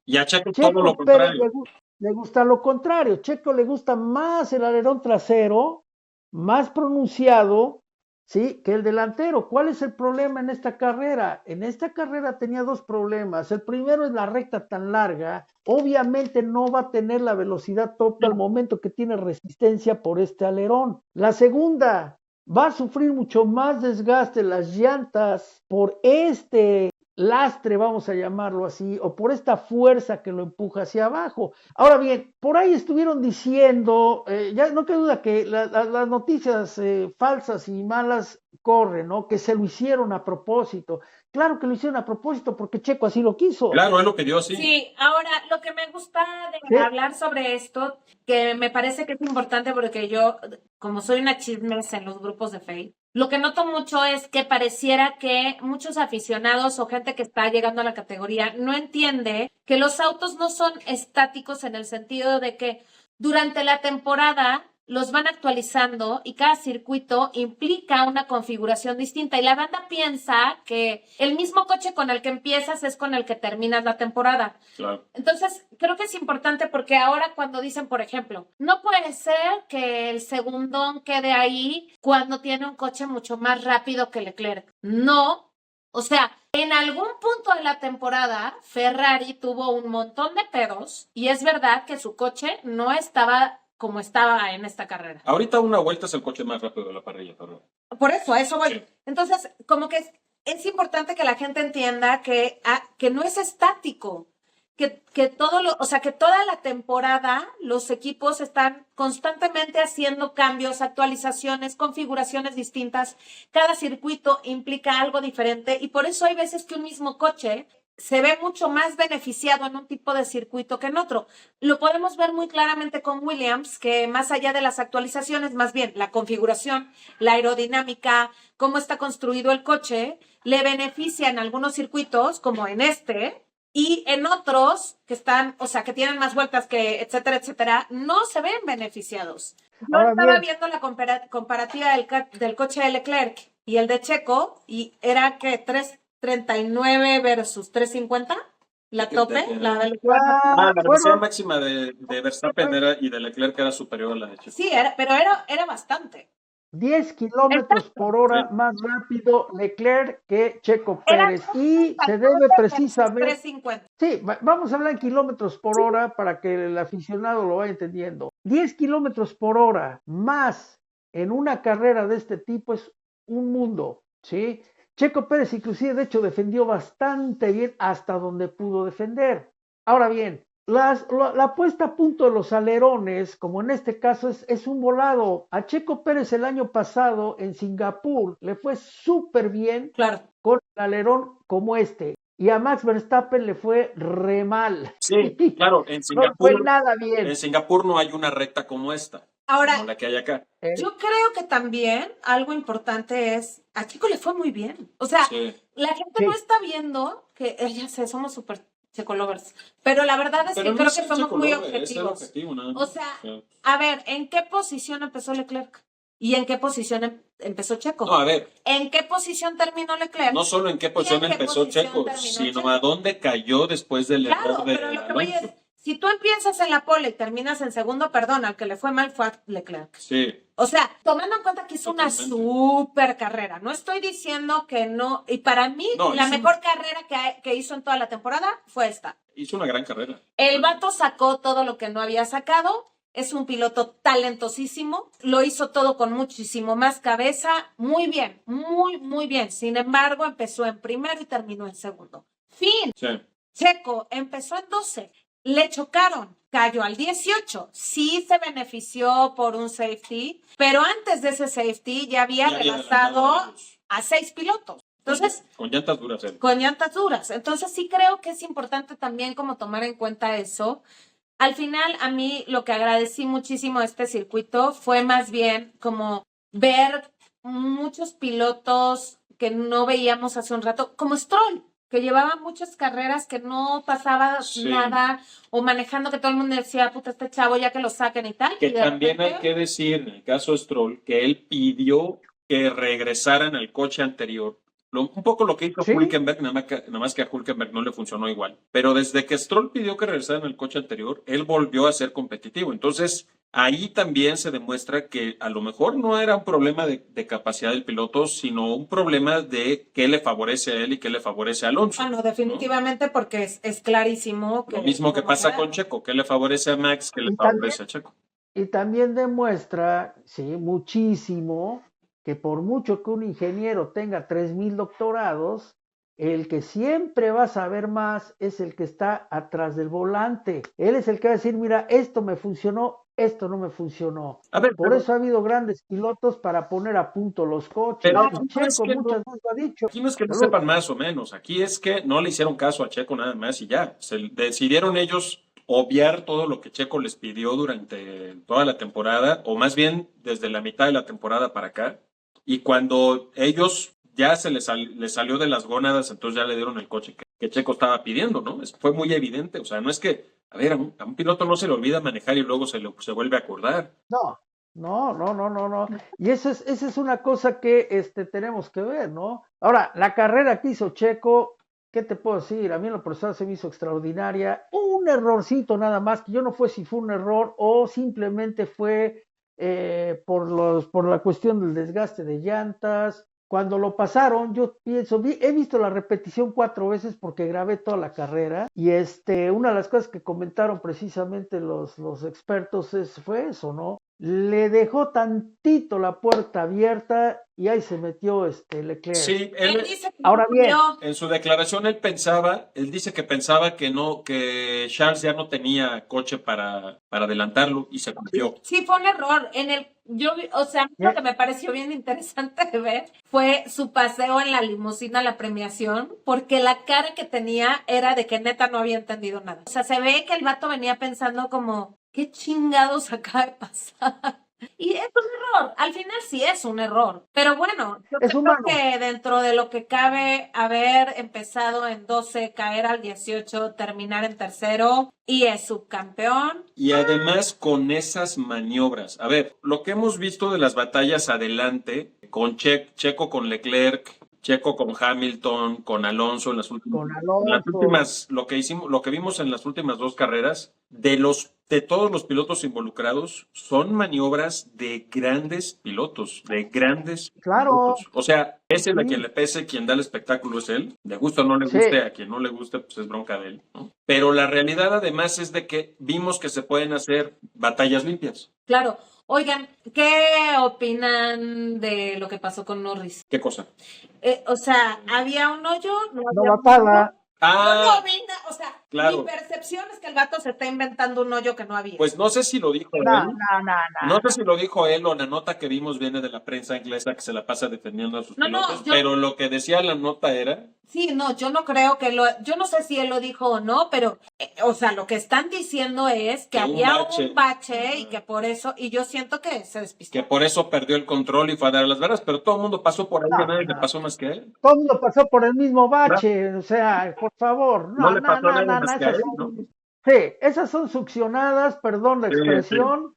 Y a Checo Checo todo lo Pérez contrario. le gusta lo contrario. Checo le gusta más el alerón trasero, más pronunciado, ¿sí? Que el delantero. ¿Cuál es el problema en esta carrera? En esta carrera tenía dos problemas. El primero es la recta tan larga. Obviamente no va a tener la velocidad tope al momento que tiene resistencia por este alerón. La segunda, va a sufrir mucho más desgaste las llantas por este lastre, vamos a llamarlo así, o por esta fuerza que lo empuja hacia abajo. Ahora bien, por ahí estuvieron diciendo, ya no queda duda que las noticias falsas y malas corren, ¿no? Que se lo hicieron a propósito. Claro que lo hicieron a propósito porque Checo así lo quiso. Claro, es lo que dio, sí. Sí, ahora lo que me gusta de hablar sobre esto, que me parece que es importante porque yo, como soy una chismes en los grupos de Facebook, lo que noto mucho es que pareciera que muchos aficionados o gente que está llegando a la categoría no entiende que los autos no son estáticos en el sentido de que durante la temporada los van actualizando y cada circuito implica una configuración distinta y la banda piensa que el mismo coche con el que empiezas es con el que terminas la temporada. Claro. Entonces, creo que es importante porque ahora cuando dicen, por ejemplo, no puede ser que el segundón quede ahí cuando tiene un coche mucho más rápido que Leclerc. No. O sea, en algún punto de la temporada, Ferrari tuvo un montón de pedos y es verdad que su coche no estaba como estaba en esta carrera. Ahorita una vuelta es el coche más rápido de la parrilla, pero... Por eso, a eso voy. Sí. Entonces, como que es importante que la gente entienda que no es estático, que todo o sea, que toda la temporada los equipos están constantemente haciendo cambios, actualizaciones, configuraciones distintas. Cada circuito implica algo diferente y por eso hay veces que un mismo coche se ve mucho más beneficiado en un tipo de circuito que en otro. Lo podemos ver muy claramente con Williams, que más allá de las actualizaciones, más bien la configuración, la aerodinámica, cómo está construido el coche, le beneficia en algunos circuitos, como en este, y en otros que están, o sea, que tienen más vueltas que etcétera, etcétera, no se ven beneficiados. Yo Ahora estaba bien. viendo la comparativa del coche de Leclerc y el de Checo, y era que 3.39 versus 3.50, la tope, la del La velocidad Bueno, máxima de Verstappen y de Leclerc era superior a la de Checo. Sí, pero era bastante. 10 kilómetros por hora Sí. más rápido Leclerc que Checo Era Pérez. Y se debe precisamente... 3.50. Sí, vamos a hablar en kilómetros por hora para que el aficionado lo vaya entendiendo. 10 kilómetros por hora más en una carrera de este tipo es un mundo, ¿sí? Checo Pérez inclusive, de hecho, defendió bastante bien hasta donde pudo defender. Ahora bien, la puesta a punto de los alerones, como en este caso, es un volado. A Checo Pérez el año pasado en Singapur le fue súper bien Claro. con el alerón como este. Y a Max Verstappen le fue re mal. Sí, claro, en No fue Singapur, nada bien. en Singapur no hay una recta como esta, Ahora, como la que hay acá. yo creo que también algo importante es, a Chico le fue muy bien. O sea, Sí. la gente Sí. no está viendo que, ya sé, somos súper Checo lovers, pero la verdad es Pero que no creo es que el somos Checo muy Lover, es el objetivos. objetivo, nada más. O sea, Sí. a ver, ¿en qué posición empezó Leclerc? ¿Y en qué posición empezó Checo? No, a ver, ¿En qué posición terminó Leclerc? no solo en qué posición ¿Y en qué empezó posición Checo, terminó sino Checo? a dónde cayó después del Claro, error de pero lo que voy es, Alonso. si tú empiezas en la pole y terminas en segundo, perdón, al que le fue mal fue a Leclerc. Sí, O sea, tomando en cuenta que hizo una Totalmente. súper carrera, no estoy diciendo que no, y para mí No, la hizo- mejor carrera que hizo en toda la temporada fue esta. hizo una gran carrera. El vato sacó todo lo que no había sacado, es un piloto talentosísimo, lo hizo todo con muchísimo más cabeza, muy bien, muy bien. Sin embargo, empezó en primero y terminó en segundo. Fin. Sí. Checo empezó en 12, le chocaron, cayó al 18, sí se benefició por un safety, pero antes de ese safety ya había Ya había rebasado adelantado a ellos. a 6 pilotos. Entonces, Con llantas duras él. con llantas duras. Entonces sí creo que es importante también como tomar en cuenta eso. Al final, a mí lo que agradecí muchísimo de este circuito fue más bien como ver muchos pilotos que no veíamos hace un rato, como Stroll, que llevaba muchas carreras que no pasaba Sí. nada, o manejando que todo el mundo decía, puta, este chavo ya que lo saquen y tal. Que y de también hay repente- que decir, en el caso de Stroll, que él pidió que regresaran al coche anterior. Un poco lo que hizo Sí. Hülkenberg, nada más que a Hülkenberg no le funcionó igual. Pero desde que Stroll pidió que regresaran al coche anterior, él volvió a ser competitivo. Entonces, ahí también se demuestra que a lo mejor no era un problema de capacidad del piloto, sino un problema de qué le favorece a él y qué le favorece a Alonso. Ah, no, definitivamente, porque es clarísimo que... Lo mismo que no pasa era. con Checo, qué le favorece a Max, qué le Y también- favorece a Checo. Y también demuestra, sí, muchísimo, que por mucho que un ingeniero tenga 3,000 doctorados, el que siempre va a saber más es el que está atrás del volante. Él es el que va a decir, mira, esto me funcionó, esto no me funcionó. A ver, Por pero- eso ha habido grandes pilotos para poner a punto los coches. Pero Y no es Checo que no- muchas veces lo ha dicho. Aquí no es que no Salud. sepan más o menos, aquí es que no le hicieron caso a Checo nada más y ya. Se decidieron ellos obviar todo lo que Checo les pidió durante toda la temporada, o más bien desde la mitad de la temporada para acá. Y cuando ellos ya les salió de las gónadas, entonces ya le dieron el coche que Checo estaba pidiendo, ¿no? Fue muy evidente, o sea, no es que, a ver, a un piloto no se le olvida manejar y luego se vuelve a acordar. No, No. Y esa es una cosa que tenemos que ver, ¿no? Ahora, la carrera que hizo Checo, ¿qué te puedo decir? A mí en lo personal se me hizo extraordinaria. Un errorcito nada más, que yo no sé si fue un error o simplemente fue por la cuestión del desgaste de llantas. Cuando lo pasaron, yo pienso, he visto la repetición 4 veces porque grabé toda la carrera y una de las cosas que comentaron precisamente los expertos fue eso, ¿no? Le dejó tantito la puerta abierta y ahí se metió Leclerc. Sí, Él dice que Ahora bien, en su declaración él dice que pensaba que Charles ya no tenía coche para adelantarlo y se confió. Sí, fue un error. O sea, a mí lo que me pareció bien interesante de ver fue su paseo en la limusina a la premiación, porque la cara que tenía era de que neta no había entendido nada. O sea, se ve que el vato venía pensando como, ¿qué chingados acaba de pasar? Y es un error, al final sí es un error, pero bueno, yo Es creo humano. que dentro de lo que cabe, haber empezado en 12, caer al 18, terminar en tercero y es subcampeón. Y además con esas maniobras. A ver, lo que hemos visto de las batallas adelante, con Checo con Leclerc, Checo con Hamilton, con Alonso en las últimas, lo que vimos en las últimas 2 carreras, de todos los pilotos involucrados, son maniobras de grandes pilotos, Claro. pilotos. O sea, pese a Sí. quien le pese, quien da el espectáculo es él. Le gusta o no le guste, a quien no le guste, pues es bronca de él, ¿no? Pero la realidad además es de que vimos que se pueden hacer batallas limpias. Claro. Oigan, ¿qué opinan de lo que pasó con Norris? ¿Qué cosa? O sea, ¿había un hoyo? ¿No había un Novatada. hoyo? Ah, No vi o sea, claro. mi percepción es que el vato se está inventando un hoyo que no había. Pues no sé si lo dijo él. No. No sé si lo dijo él o la nota que vimos viene de la prensa inglesa que se la pasa defendiendo a sus pilotos, pero lo que decía la nota era... Sí, no, yo no creo que yo no sé si él lo dijo o no, pero, o sea, lo que están diciendo es que había un bache y que por eso, y yo siento que se despistó. Que por eso perdió el control y fue a dar las veras, pero todo el mundo pasó por ahí, nadie le pasó más que a él. Todo el mundo pasó por el mismo bache, o sea, por favor. No le pasó a nadie más que a él, ¿no? Sí, esas son succionadas, perdón la expresión,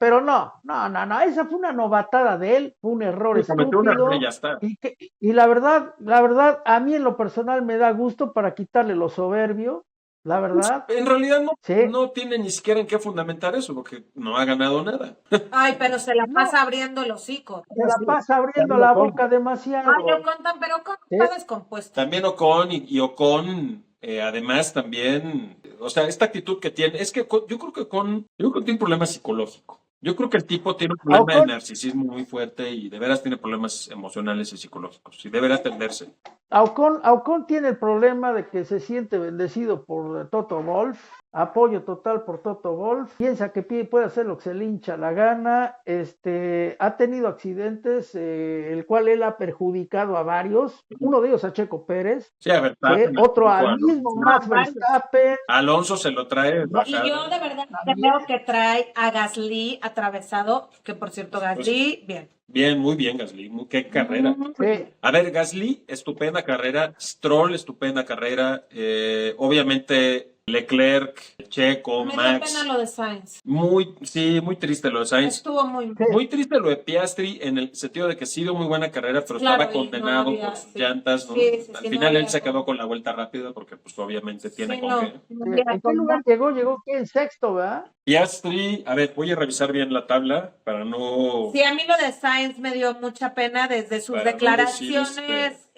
pero no, esa fue una novatada de él, fue un error estúpido, y ya está. Y la verdad, a mí en lo personal me da gusto para quitarle lo soberbio, la verdad. Pues, en realidad no tiene ni siquiera en qué fundamentar eso, porque no ha ganado nada. Ay, pero se la pasa abriendo el hocico. Se la pasa abriendo la boca demasiado. Ay, pero Ocon está descompuesto. También Ocon y Ocon, además también, o sea, esta actitud que tiene, es que yo creo que Ocon tiene un problema psicológico. Yo creo que el tipo tiene un problema de narcisismo muy fuerte y de veras tiene problemas emocionales y psicológicos y deberá atenderse. Ocon tiene el problema de que se siente bendecido por Toto Wolff, apoyo total por Toto Wolff, piensa que puede hacer lo que se le hincha la gana, ha tenido accidentes, el cual él ha perjudicado a varios, uno de ellos a Checo Pérez, sí, a Verstappen, otro al mismo Max Verstappen. Alonso se lo trae. Y yo de verdad creo que trae a Gasly atravesado, que por cierto Gasly, bien. Bien, muy bien Gasly, qué carrera. Sí. A ver, Gasly, estupenda carrera, Stroll, estupenda carrera, obviamente Leclerc, Checo, Me Max. da pena lo de Sainz. Muy triste lo de Sainz. Estuvo muy Muy triste lo de Piastri en el sentido de que sí dio muy buena carrera, pero estaba condenado por sus llantas, ¿no? Al final él se quedó con la vuelta rápida porque pues obviamente tiene con qué. ¿En qué lugar llegó? Llegó en sexto, ¿verdad? Piastri, a ver, voy a revisar bien la tabla para no... Sí, a mí lo de Sainz me dio mucha pena desde sus declaraciones,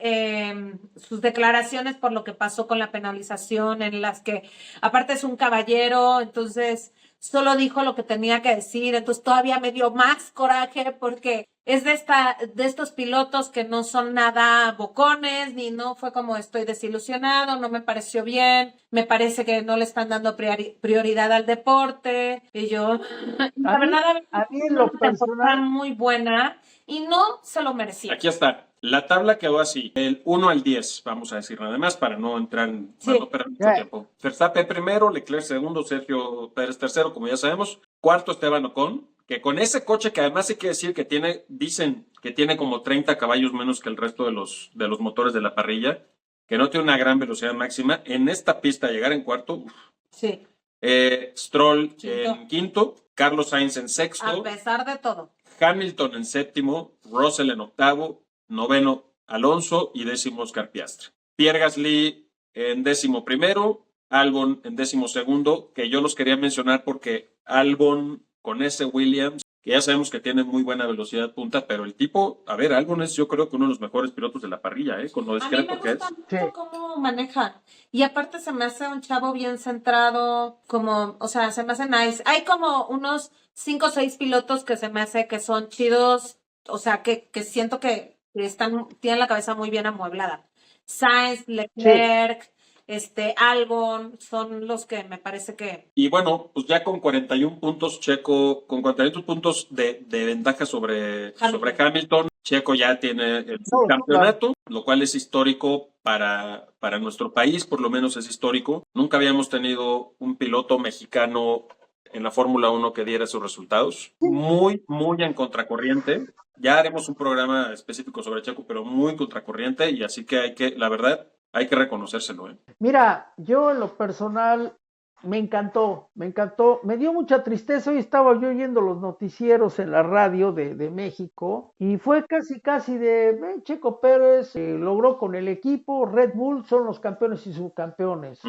sus declaraciones por lo que pasó con la penalización, en las que aparte es un caballero, entonces solo dijo lo que tenía que decir, entonces todavía me dio más coraje porque es de estos pilotos que no son nada bocones, ni no fue como estoy desilusionado, no me pareció bien, me parece que no le están dando prioridad al deporte, y yo, la verdad, a mí en lo personal muy buena y no se lo merecía. Aquí está. La tabla quedó así, el 1 al 10, vamos a decir nada más, para no entrar no perder mucho tiempo. Verstappen primero, Leclerc segundo, Sergio Pérez tercero, como ya sabemos. Cuarto, Esteban Ocon, que con ese coche que además hay que decir que dicen que tiene como 30 caballos menos que el resto de los motores de la parrilla, que no tiene una gran velocidad máxima, en esta pista llegar en cuarto, Sí. Stroll Quinto. en quinto, Carlos Sainz en A sexto, pesar de todo. Hamilton en séptimo, Russell en octavo, noveno Alonso y décimo Oscar Piastri. Pierre Gasly en décimo primero, Albon en décimo segundo, que yo los quería mencionar porque Albon con ese Williams, que ya sabemos que tiene muy buena velocidad punta, pero el tipo, a ver, Albon es yo creo que uno de los mejores pilotos de la parrilla, con lo A mí discreto me que es. gusta mucho Sí. cómo maneja. Y aparte se me hace un chavo bien centrado, como, o sea, se me hace nice. Hay como unos 5 o 6 pilotos que se me hace que son chidos, o sea, que siento que tienen la cabeza muy bien amueblada. Sainz, Leclerc, Albon, son los que me parece que... Y bueno, pues ya con 41 puntos, Checo, con 41 puntos de ventaja sobre Hamilton, Checo ya tiene el subcampeonato, lo cual es histórico para nuestro país, por lo menos es histórico. Nunca habíamos tenido un piloto mexicano en la Fórmula 1 que diera sus resultados. Muy, muy en contracorriente. Ya haremos un programa específico sobre Checo, pero muy contracorriente, y así que la verdad, hay que reconocérselo. Mira, yo en lo personal me encantó, me dio mucha tristeza. Hoy estaba yo oyendo los noticieros en la radio de México y fue casi de Checo Pérez logró con el equipo, Red Bull son los campeones y subcampeones.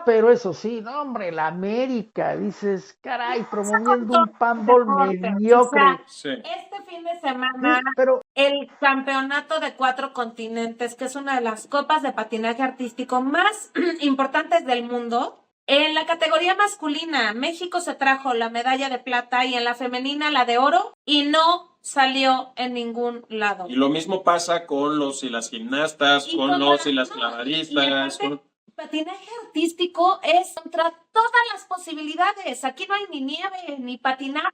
Pero eso sí, no hombre, la América, dices, caray, promoviendo un handball mediocre. O sea, este fin de semana, Sí, pero el campeonato de 4 continentes, que es una de las copas de patinaje artístico más importantes del mundo, en la categoría masculina, México se trajo la medalla de plata y en la femenina la de oro y no salió en ningún lado. Y lo mismo pasa con los y las gimnastas, con los y las clavadistas. Patinaje artístico es contra todas las posibilidades. Aquí no hay ni nieve, ni patinaje,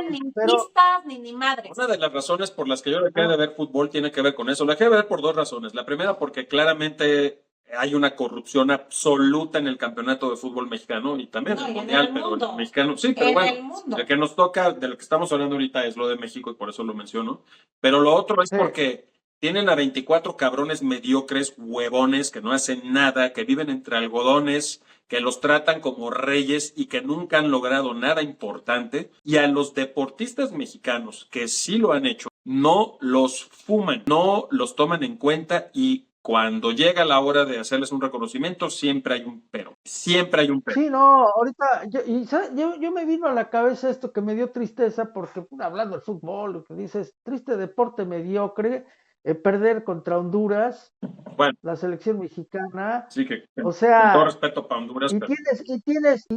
ni pistas, ni madres. Una de las razones por las que yo dejé de ver fútbol tiene que ver con eso. La dejé de ver por 2 razones. La primera, porque claramente hay una corrupción absoluta en el campeonato de fútbol mexicano y también en el mundial, pero el mexicano, sí, pero bueno, el que nos toca, de lo que estamos hablando ahorita es lo de México y por eso lo menciono. Pero lo otro es porque tienen a 24 cabrones mediocres, huevones, que no hacen nada, que viven entre algodones, que los tratan como reyes y que nunca han logrado nada importante. Y a los deportistas mexicanos que sí lo han hecho, no los fuman, no los toman en cuenta y cuando llega la hora de hacerles un reconocimiento, siempre hay un pero. Siempre hay un pero. Sí, no, ahorita yo me vino a la cabeza esto que me dio tristeza porque hablando del fútbol, lo que dices, triste deporte mediocre, perder contra Honduras, bueno, la selección mexicana. Sí, que o sea, con todo respeto para Honduras.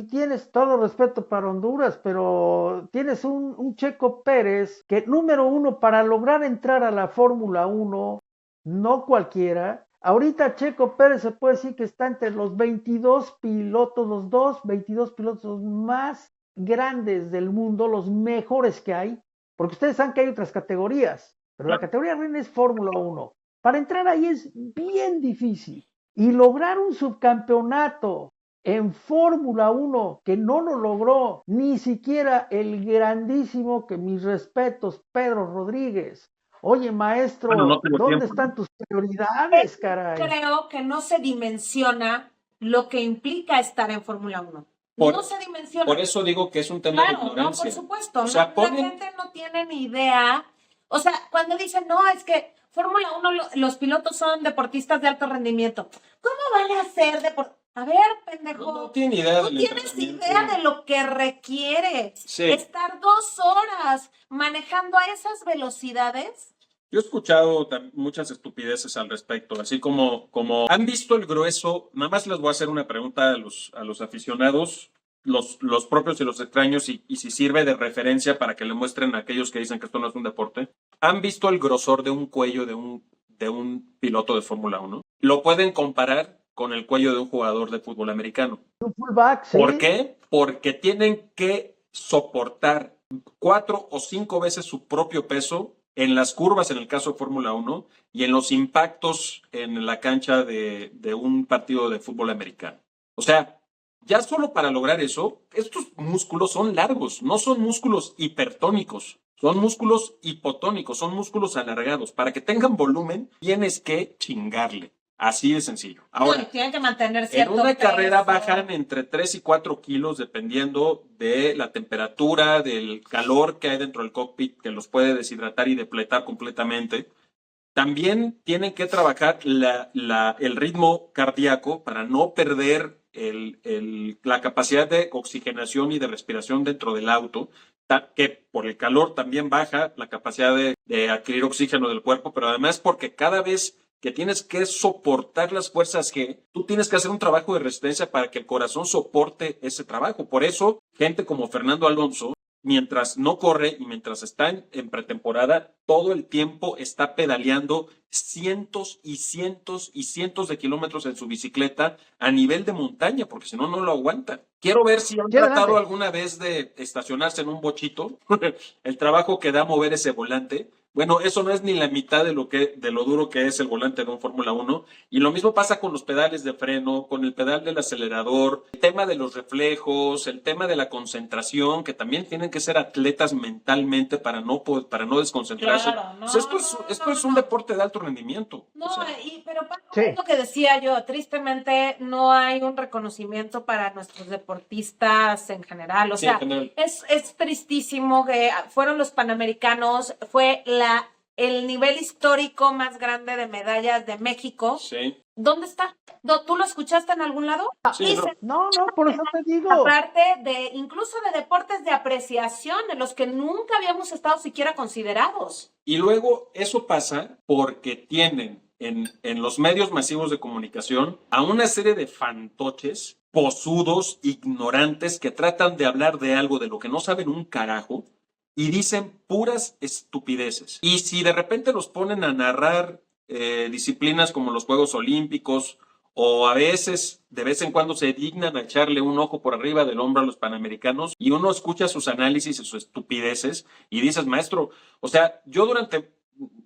Tienes todo respeto para Honduras, pero tienes un Checo Pérez que número 1 para lograr entrar a la Fórmula 1, no cualquiera. Ahorita Checo Pérez se puede decir que está entre los 22 pilotos, 22 pilotos más grandes del mundo, los mejores que hay, porque ustedes saben que hay otras categorías, pero la categoría reina es Fórmula 1. Para entrar ahí es bien difícil. Y lograr un subcampeonato en Fórmula 1 que no lo logró ni siquiera el grandísimo, que mis respetos, Pedro Rodríguez. Oye, maestro, ¿dónde están tus prioridades, caray? Creo que no se dimensiona lo que implica estar en Fórmula 1. No se dimenciona. Por eso digo que es un tema de ignorancia. No, por supuesto. O sea, La gente no tiene ni idea. O sea, cuando dicen, no, es que Fórmula 1, los pilotos son deportistas de alto rendimiento. ¿Cómo van a ser deportistas? A ver, pendejo. No tiene idea no tienes idea de lo que requiere estar 2 horas manejando a esas velocidades. Yo he escuchado muchas estupideces al respecto, así como han visto el grueso. Nada más les voy a hacer una pregunta a los aficionados, los propios y los extraños, y si sirve de referencia para que le muestren a aquellos que dicen que esto no es un deporte. ¿Han visto el grosor de un cuello de un piloto de Fórmula 1? ¿Lo pueden comparar con el cuello de un jugador de fútbol americano? Un fullback, ¿sí? ¿Por qué? Porque tienen que soportar 4 o 5 veces su propio peso en las curvas, en el caso de Fórmula 1, y en los impactos en la cancha de un partido de fútbol americano. O sea, ya solo para lograr eso, estos músculos son largos, no son músculos hipertónicos, son músculos hipotónicos, son músculos alargados. Para que tengan volumen, tienes que chingarle. Así de sencillo. No, Ahora, y tienen que mantener en cierto una carrera peso. bajan entre 3 y 4 kilos dependiendo de la temperatura, del calor que hay dentro del cockpit, que los puede deshidratar y depletar completamente. También tienen que trabajar el ritmo cardíaco para no perder la capacidad de oxigenación y de respiración dentro del auto, que por el calor también baja la capacidad de adquirir oxígeno del cuerpo, pero además porque cada vez que tienes que soportar las fuerzas G, tú tienes que hacer un trabajo de resistencia para que el corazón soporte ese trabajo. Por eso, gente como Fernando Alonso, mientras no corre y mientras está en pretemporada, todo el tiempo está pedaleando cientos y cientos y cientos de kilómetros en su bicicleta a nivel de montaña, porque si no, no lo aguanta. Quiero ver si han tratado alguna vez de estacionarse en un bochito, el trabajo que da mover ese volante. Bueno, eso no es ni la mitad de lo duro que es el volante de un Fórmula 1. Y lo mismo pasa con los pedales de freno, con el pedal del acelerador, el tema de los reflejos, el tema de la concentración, que también tienen que ser atletas mentalmente para no desconcentrarse. Claro, no, Pues esto es un deporte de alto rendimiento. No, o sea, pero es lo que decía yo, tristemente no hay un reconocimiento para nuestros deportistas en general. O sí, sea, en general. es tristísimo que fueron los Panamericanos, fue el nivel histórico más grande de medallas de México. Sí. ¿Dónde está? ¿Tú lo escuchaste en algún lado? Sí, No, por eso te digo. Aparte incluso de deportes de apreciación en los que nunca habíamos estado siquiera considerados. Y luego eso pasa porque tienen en los medios masivos de comunicación a una serie de fantoches, posudos, ignorantes, que tratan de hablar de algo de lo que no saben un carajo y dicen puras estupideces. Y si de repente los ponen a narrar disciplinas como los Juegos Olímpicos, o a veces, de vez en cuando, se dignan a echarle un ojo por arriba del hombro a los panamericanos y uno escucha sus análisis y sus estupideces y dices, maestro, o sea, yo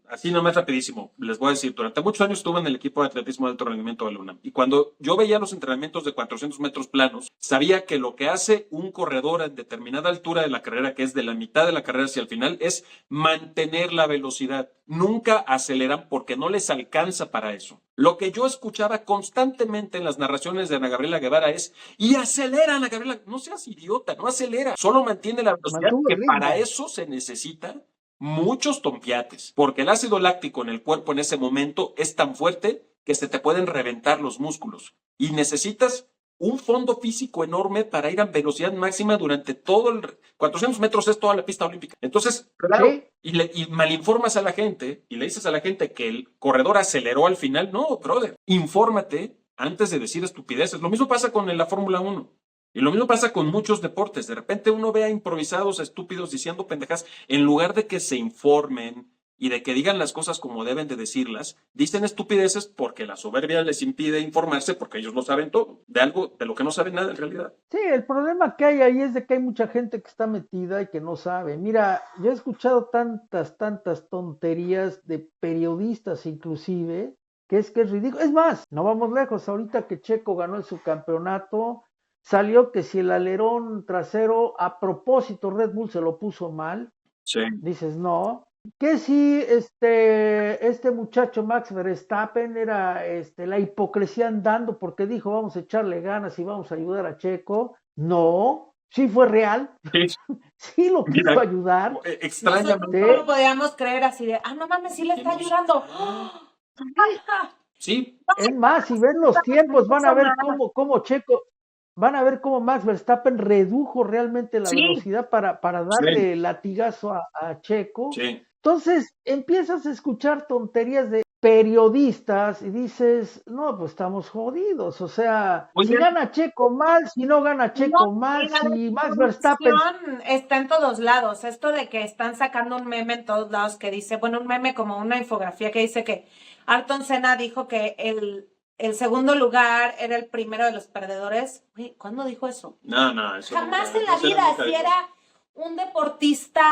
así nomás rapidísimo, les voy a decir, durante muchos años estuve en el equipo de atletismo de alto rendimiento de la UNAM y cuando yo veía los entrenamientos de 400 metros planos, sabía que lo que hace un corredor en determinada altura de la carrera, que es de la mitad de la carrera hacia el final, es mantener la velocidad. Nunca aceleran porque no les alcanza para eso. Lo que yo escuchaba constantemente en las narraciones de Ana Gabriela Guevara es, y acelera, Ana Gabriela, no seas idiota, no acelera, solo mantiene la velocidad, que para eso se necesita muchos tompiates, porque el ácido láctico en el cuerpo en ese momento es tan fuerte que se te pueden reventar los músculos y necesitas un fondo físico enorme para ir a velocidad máxima durante todo 400 metros es toda la pista olímpica. Entonces, claro, ¿sí? y malinformas a la gente y le dices a la gente que el corredor aceleró al final. No, brother, infórmate antes de decir estupideces. Lo mismo pasa con la Fórmula 1. Y lo mismo pasa con muchos deportes. De repente uno ve a improvisados estúpidos diciendo pendejas, en lugar de que se informen y de que digan las cosas como deben de decirlas, dicen estupideces porque la soberbia les impide informarse porque ellos lo saben todo, de algo de lo que no saben nada en realidad. Sí, el problema que hay ahí es de que hay mucha gente que está metida y que no sabe. Mira, yo he escuchado tantas tonterías de periodistas inclusive, que es ridículo. Es más, no vamos lejos, ahorita que Checo ganó el subcampeonato, salió que si el alerón trasero a propósito Red Bull se lo puso mal. Sí. Dices, no. Que si este muchacho Max Verstappen era la hipocresía andando porque dijo vamos a echarle ganas y vamos a ayudar a Checo. No, sí fue real. Sí lo quiso ayudar. Extrañamente. No lo podíamos creer así de, no mames, sí le está ayudando. Sí. Es más, si ven los tiempos, van a ver cómo Checo, van a ver cómo Max Verstappen redujo realmente la velocidad para darle latigazo a Checo. Sí. Entonces empiezas a escuchar tonterías de periodistas y dices, no, pues estamos jodidos. O sea, si gana Checo mal, si no gana Checo mal, si Max Verstappen... Está en todos lados. Esto de que están sacando un meme en todos lados que dice, bueno, un meme como una infografía que dice que Ayrton Senna dijo que el segundo lugar era el primero de los perdedores. ¿Cuándo dijo eso? No, eso jamás en la vida. Si era un deportista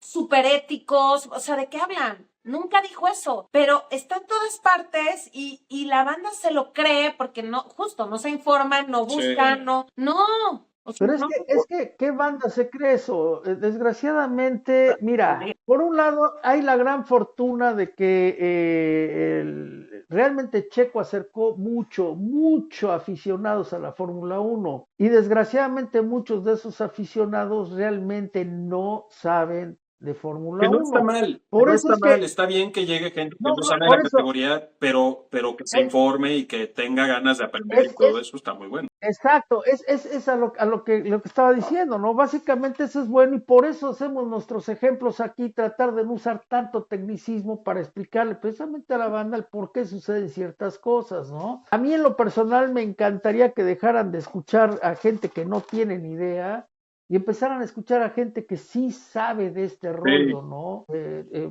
súper éticos, o sea, ¿de qué hablan? Nunca dijo eso, pero está en todas partes y la banda se lo cree porque no se informan, no buscan, no. O sea, pero es que, ¿qué banda se cree eso? Desgraciadamente, mira, por un lado hay la gran fortuna de que realmente Checo acercó mucho aficionados a la Fórmula 1 y desgraciadamente muchos de esos aficionados realmente no saben de Fórmula Que no 1. está mal, Por no eso está es que, mal, está bien que llegue gente que no, no sabe por la eso, categoría, pero que se es, informe y que tenga ganas de aprender y todo eso está muy bueno. exacto, es lo que estaba diciendo, ¿no? Básicamente eso es bueno y por eso hacemos nuestros ejemplos aquí, tratar de no usar tanto tecnicismo para explicarle precisamente a la banda el por qué suceden ciertas cosas, ¿no? A mí en lo personal me encantaría que dejaran de escuchar a gente que no tiene ni idea y empezaran a escuchar a gente que sí sabe de este rollo, ¿no?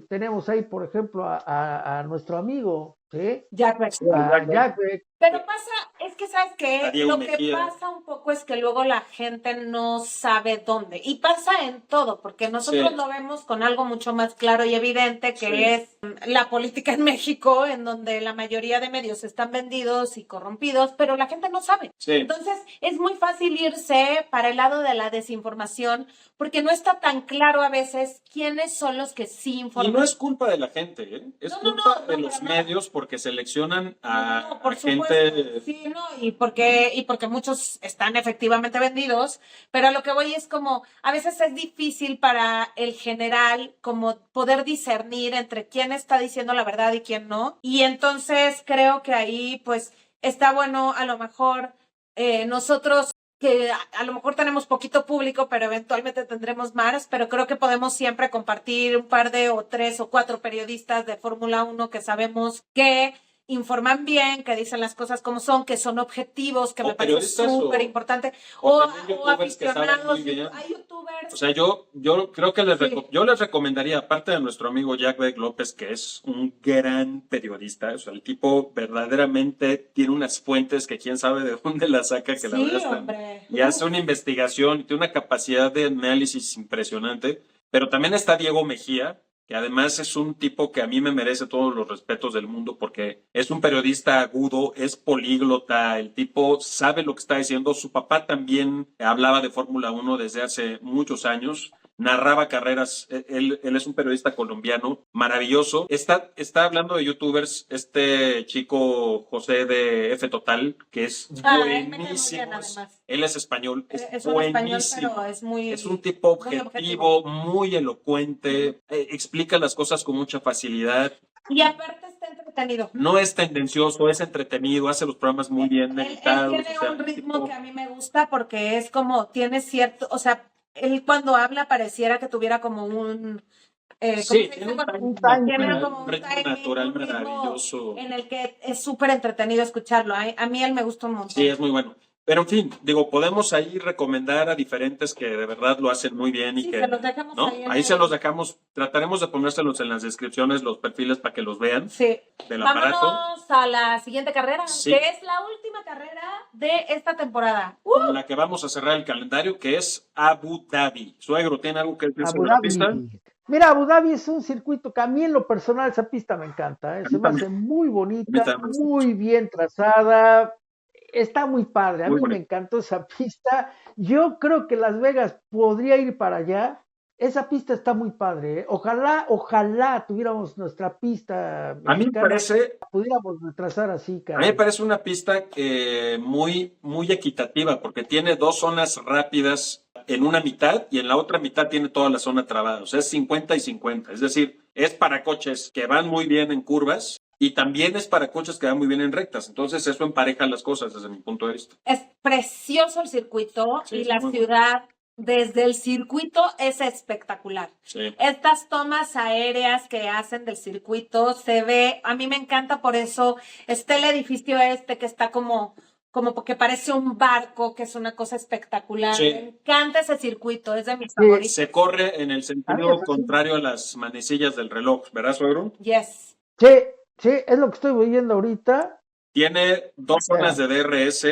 Tenemos ahí, por ejemplo, a nuestro amigo, ¿sí? Jack Beck. A Jack Beck. Pero pasa, es que sabes A que Diego lo que Mejía. pasa un poco es que luego la gente no sabe dónde. Y pasa en todo, porque nosotros Sí. lo vemos con algo mucho más claro y evidente, que Sí. es la política en México, en donde la mayoría de medios están vendidos y corrompidos, pero la gente no sabe. Sí. Entonces, es muy fácil irse para el lado de la desinformación, porque no está tan claro a veces quiénes son los que sí Y informan. no es culpa de la gente, ¿eh? Es culpa de los para nada. medios porque seleccionan a, No, por a gente. supuesto. Sí, no, y porque muchos están efectivamente vendidos, pero a lo que voy es como, a veces es difícil para el general como poder discernir entre quién está diciendo la verdad y quién no. Y entonces creo que ahí pues está bueno a lo mejor nosotros que a lo mejor tenemos poquito público, pero eventualmente tendremos más, pero creo que podemos siempre compartir un par de o 3 o 4 periodistas de Fórmula 1 que sabemos que informan bien, que dicen las cosas como son, que son objetivos, que O me parece periodistas súper importante, o o también youtubers que saben aficionados, muy bien. hay youtubers. O sea, yo creo que Sí. yo les recomendaría, aparte de nuestro amigo Jack Beck López, que es un gran periodista, o sea, el tipo verdaderamente tiene unas fuentes que quién sabe de dónde las saca, que la Sí, verdad están, hombre. y hace una investigación, tiene una capacidad de análisis impresionante, pero también está Diego Mejía, que además es un tipo que a mí me merece todos los respetos del mundo porque es un periodista agudo, es políglota, el tipo sabe lo que está diciendo. Su papá también hablaba de Fórmula 1 desde hace muchos años, narraba carreras, él es un periodista colombiano, maravilloso. Está hablando de youtubers, este chico José de F Total, que es Él me cae muy bien, buenísimo. además. Él es español, Es un español, buenísimo. pero es muy... Es un tipo muy objetivo, muy elocuente, explica las cosas con mucha facilidad. Y aparte está entretenido. No es tendencioso, es entretenido, hace los programas muy bien Él editados. tiene o sea, un ritmo tipo- que a mí me gusta porque es como, tiene cierto, o sea, él cuando habla pareciera que tuviera como un... ¿cómo Sí, se dice? tiene Cuando- un timing. tiene como un un ritmo timing, natural un ritmo maravilloso. en el que es súper entretenido escucharlo. A mí él me gusta un montón. Sí, es muy bueno. Pero en fin, digo, podemos ahí recomendar a diferentes que de verdad lo hacen muy bien y Sí, que, se los dejamos ¿no? ahí en Ahí se el- los dejamos, trataremos de ponérselos en las descripciones, los perfiles para que los vean Sí. del aparato. Vámonos a la siguiente carrera, Sí. que es la última carrera de esta temporada. Con la que vamos a cerrar el calendario, que es Abu Dhabi. Suegro, ¿tiene algo que decir Abu sobre la Dhabi. pista? Mira, Abu Dhabi es un circuito que a mí en lo personal esa pista me encanta, mí se me también. hace muy A mí bonita, también. muy bien trazada, está muy padre, a Muy mí me bonito. encantó esa pista, yo creo que Las Vegas podría ir para allá, esa pista está muy padre, ojalá tuviéramos nuestra pista A mí me mexicana, parece, pudiéramos trazar así, a mí caray. me parece una pista muy, muy equitativa, porque tiene dos zonas rápidas en una mitad y en la otra mitad tiene toda la zona trabada. O sea, es 50 y 50. Es decir, es para coches que van muy bien en curvas y también es para coches que van muy bien en rectas. Entonces, eso empareja las cosas desde mi punto de vista. Es precioso el circuito Sí, y es la muy ciudad desde el circuito es espectacular. Sí. Estas tomas aéreas que hacen del circuito se ve, a mí me encanta por eso, está el edificio este que está como porque parece un barco, que es una cosa espectacular. Sí. Me encanta ese circuito, es de mis favoritos. Se corre en el A mí sentido me fascina. contrario a las manecillas del reloj, ¿verdad, suegro? Yes. Sí, es lo que estoy viendo ahorita, Tiene dos zonas de DRS,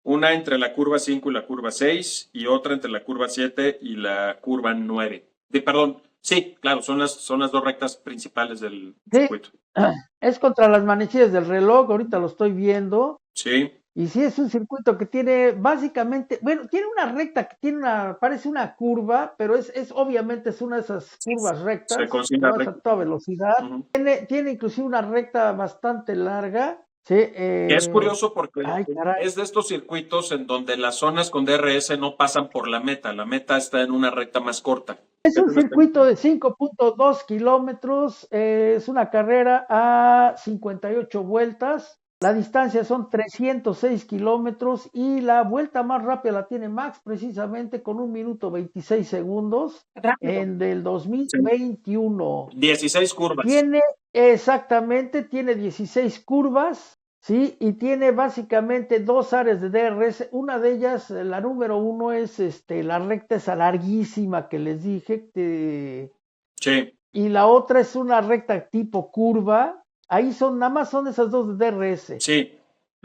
una entre la curva 5 y la curva 6 y otra entre la curva 7 y la curva 9. Perdón, sí, claro, son las dos rectas principales del Sí. circuito. es contra las manecillas del reloj, ahorita lo estoy viendo. Sí, Y sí es un circuito que tiene básicamente, bueno, tiene una recta que parece una curva, pero es obviamente es una de esas curvas Se rectas que considera vas a recto. toda velocidad. Ujú. Tiene inclusive una recta bastante larga, sí. Que es curioso porque Ay, caray. es de estos circuitos en donde las zonas con DRS no pasan por la meta está en una recta más corta. Es un circuito de 5.2 kilómetros, es una carrera a 58 vueltas. La distancia son 306 kilómetros y la vuelta más rápida la tiene Max precisamente con 1 minuto 26 segundos Rápido. en del 2021. 16 curvas. Tiene 16 curvas, ¿sí? Y tiene básicamente 2 áreas de DRS. Una de ellas, la número 1 es la recta esa larguísima que les dije. Sí. Y la otra es una recta tipo curva. Ahí nada más son esas 2 de DRS. Sí.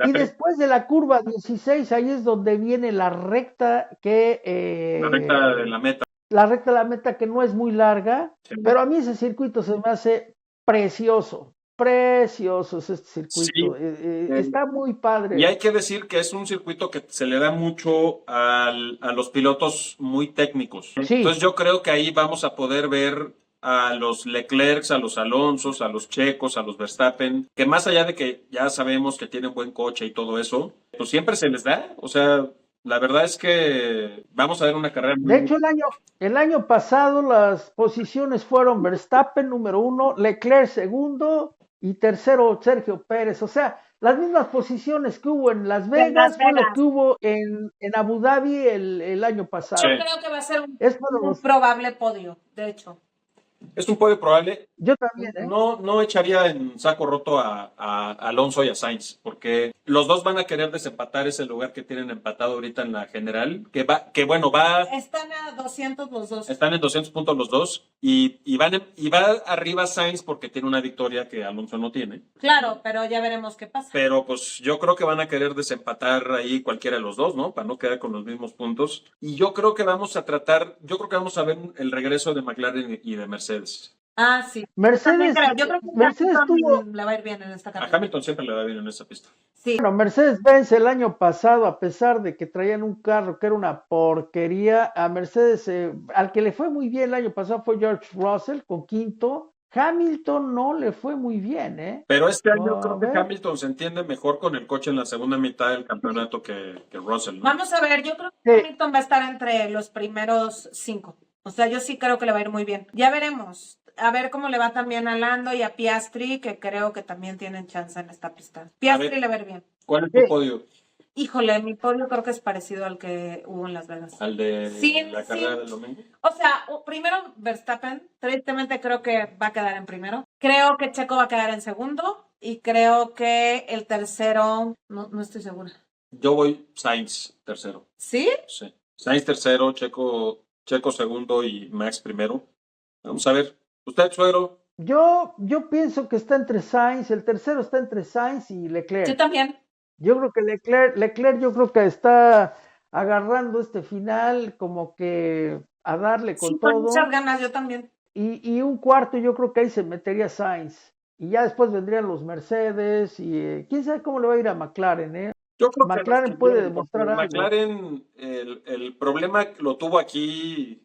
Y después de la curva 16, ahí es donde viene la recta la recta de la meta. La recta de la meta que no es muy larga, Sí. pero a mí ese circuito se me hace precioso. Precioso es este circuito. Sí. Está muy padre. Y hay que decir que es un circuito que se le da mucho a los pilotos muy técnicos. Sí. Entonces yo creo que ahí vamos a poder ver a los Leclercs, a los Alonsos, a los Checos, a los Verstappen, que más allá de que ya sabemos que tienen buen coche y todo eso, pues siempre se les da. O sea, la verdad es que vamos a ver una carrera muy... De hecho, el año pasado las posiciones fueron Verstappen número 1, Leclerc segundo y tercero Sergio Pérez. O sea, las mismas posiciones que hubo en Las Vegas fue lo que hubo en Abu Dhabi el año pasado. Yo creo que va a ser un los... probable podio, de hecho. Es un podio probable. Yo también, ¿eh? No echaría en saco roto a Alonso y a Sainz, porque los dos van a querer desempatar ese lugar que tienen empatado ahorita en la general, que bueno, Están a 200 los dos. Están en 200 puntos los dos, y va arriba Sainz porque tiene una victoria que Alonso no tiene. Claro, pero ya veremos qué pasa. Pero pues yo creo que van a querer desempatar ahí cualquiera de los dos, ¿no? Para no quedar con los mismos puntos. Y yo creo que vamos a ver el regreso de McLaren y de Mercedes. Ah, sí. Mercedes, yo creo que Mercedes le va a ir bien en esta A carrera. Hamilton siempre le va bien en esa pista. Sí. Bueno, Mercedes-Benz el año pasado, a pesar de que traían un carro que era una porquería, a Mercedes, al que le fue muy bien el año pasado fue George Russell con quinto. Hamilton no le fue muy bien, ¿eh? Pero este año creo que Hamilton se entiende mejor con el coche en la segunda mitad del campeonato que Russell, ¿no? Vamos a ver, yo creo que Hamilton va a estar entre los primeros 5. O sea, yo sí creo que le va a ir muy bien. Ya veremos. A ver cómo le va también a Lando y a Piastri, que creo que también tienen chance en esta pista. Piastri le va a ir bien. ¿Cuál es tu podio? Híjole, mi podio creo que es parecido al que hubo en Las Vegas. ¿Al de la carrera del domingo? O sea, primero Verstappen, tristemente creo que va a quedar en primero. Creo que Checo va a quedar en segundo. Y creo que el tercero, no estoy segura. Yo voy Sainz tercero. ¿Sí? Sí. Sainz tercero, Checo segundo y Max primero. Vamos a ver. ¿Usted, suegro? Yo pienso que está entre Sainz, el tercero está entre Sainz y Leclerc. Yo también. Yo creo que Leclerc yo creo que está agarrando este final como que a darle con todo. Con muchas ganas, yo también. Y un cuarto yo creo que ahí se metería Sainz. Y ya después vendrían los Mercedes y quién sabe cómo le va a ir a McLaren, ¿eh? Yo creo McLaren puede demostrar algo. McLaren, el problema lo tuvo aquí,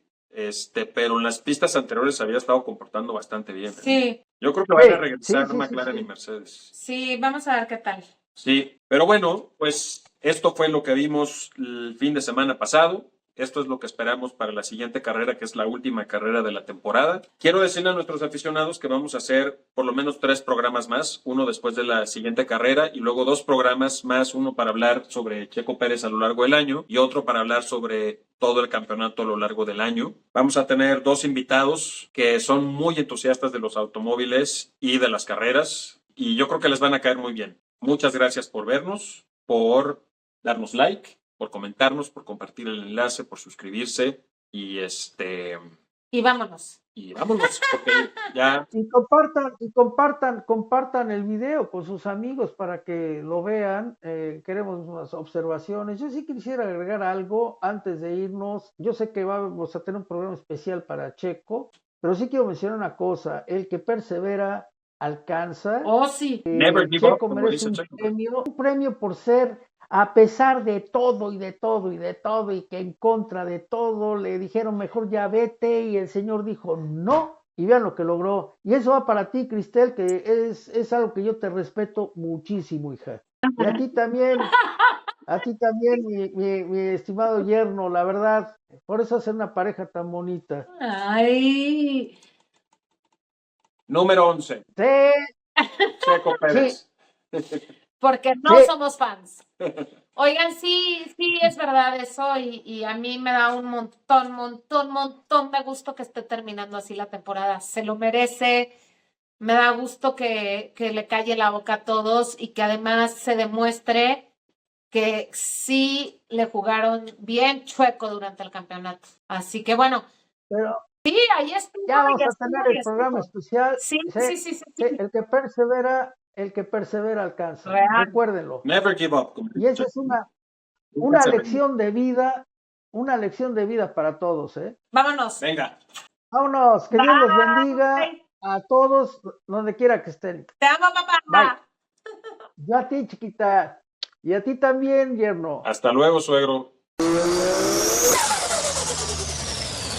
pero en las pistas anteriores había estado comportando bastante bien. Sí. Yo creo que van a regresar McLaren y Mercedes. Sí, vamos a ver qué tal. Sí, pero bueno, pues esto fue lo que vimos el fin de semana pasado. Esto es lo que esperamos para la siguiente carrera, que es la última carrera de la temporada. Quiero decirle a nuestros aficionados que vamos a hacer por lo menos 3 programas más, uno después de la siguiente carrera y luego 2 programas más, uno para hablar sobre Checo Pérez a lo largo del año y otro para hablar sobre todo el campeonato a lo largo del año. Vamos a tener 2 invitados que son muy entusiastas de los automóviles y de las carreras y yo creo que les van a caer muy bien. Muchas gracias por vernos, por darnos like, por comentarnos, por compartir el enlace, por suscribirse y Y vámonos. Y vámonos, porque ya. Y compartan el video con sus amigos para que lo vean. Queremos unas observaciones. Yo sí quisiera agregar algo antes de irnos. Yo sé que vamos a tener un programa especial para Checo, pero sí quiero mencionar una cosa. El que persevera alcanza. Oh, sí. Never give up, Checo como merece dice Checo. un premio por ser a pesar de todo y de todo y de todo y que en contra de todo le dijeron mejor ya vete y el señor dijo no y vean lo que logró. Y eso va para ti, Cristel, que es algo que yo te respeto muchísimo, hija. Y a ti también, mi estimado yerno, la verdad, por eso hacer una pareja tan bonita. Ay, Número 11, Sí, Checo Pérez. porque no Sí. somos fans. Oigan, sí, sí, es verdad eso y a mí me da un montón de gusto que esté terminando así la temporada. Se lo merece, me da gusto que le calle la boca a todos y que además se demuestre que sí le jugaron bien chueco durante el campeonato. Así que bueno, pero sí, ahí estuvo. ya vamos ahí a estuvo, tener ahí el programa estuvo. especial. Sí, Sí, sí, sí, sí, sí, sí. el que persevera alcanza. Real. Recuérdenlo. Never give up. Como Y esa es nunca una se rinde. una lección de vida para todos, ¿eh? Vámonos. Venga. Vámonos, que Dios los bendiga Bye. a todos, donde quiera que estén. Te amo, papá. Bye. Yo a ti, chiquita. Y a ti también, yerno. Hasta luego, suegro.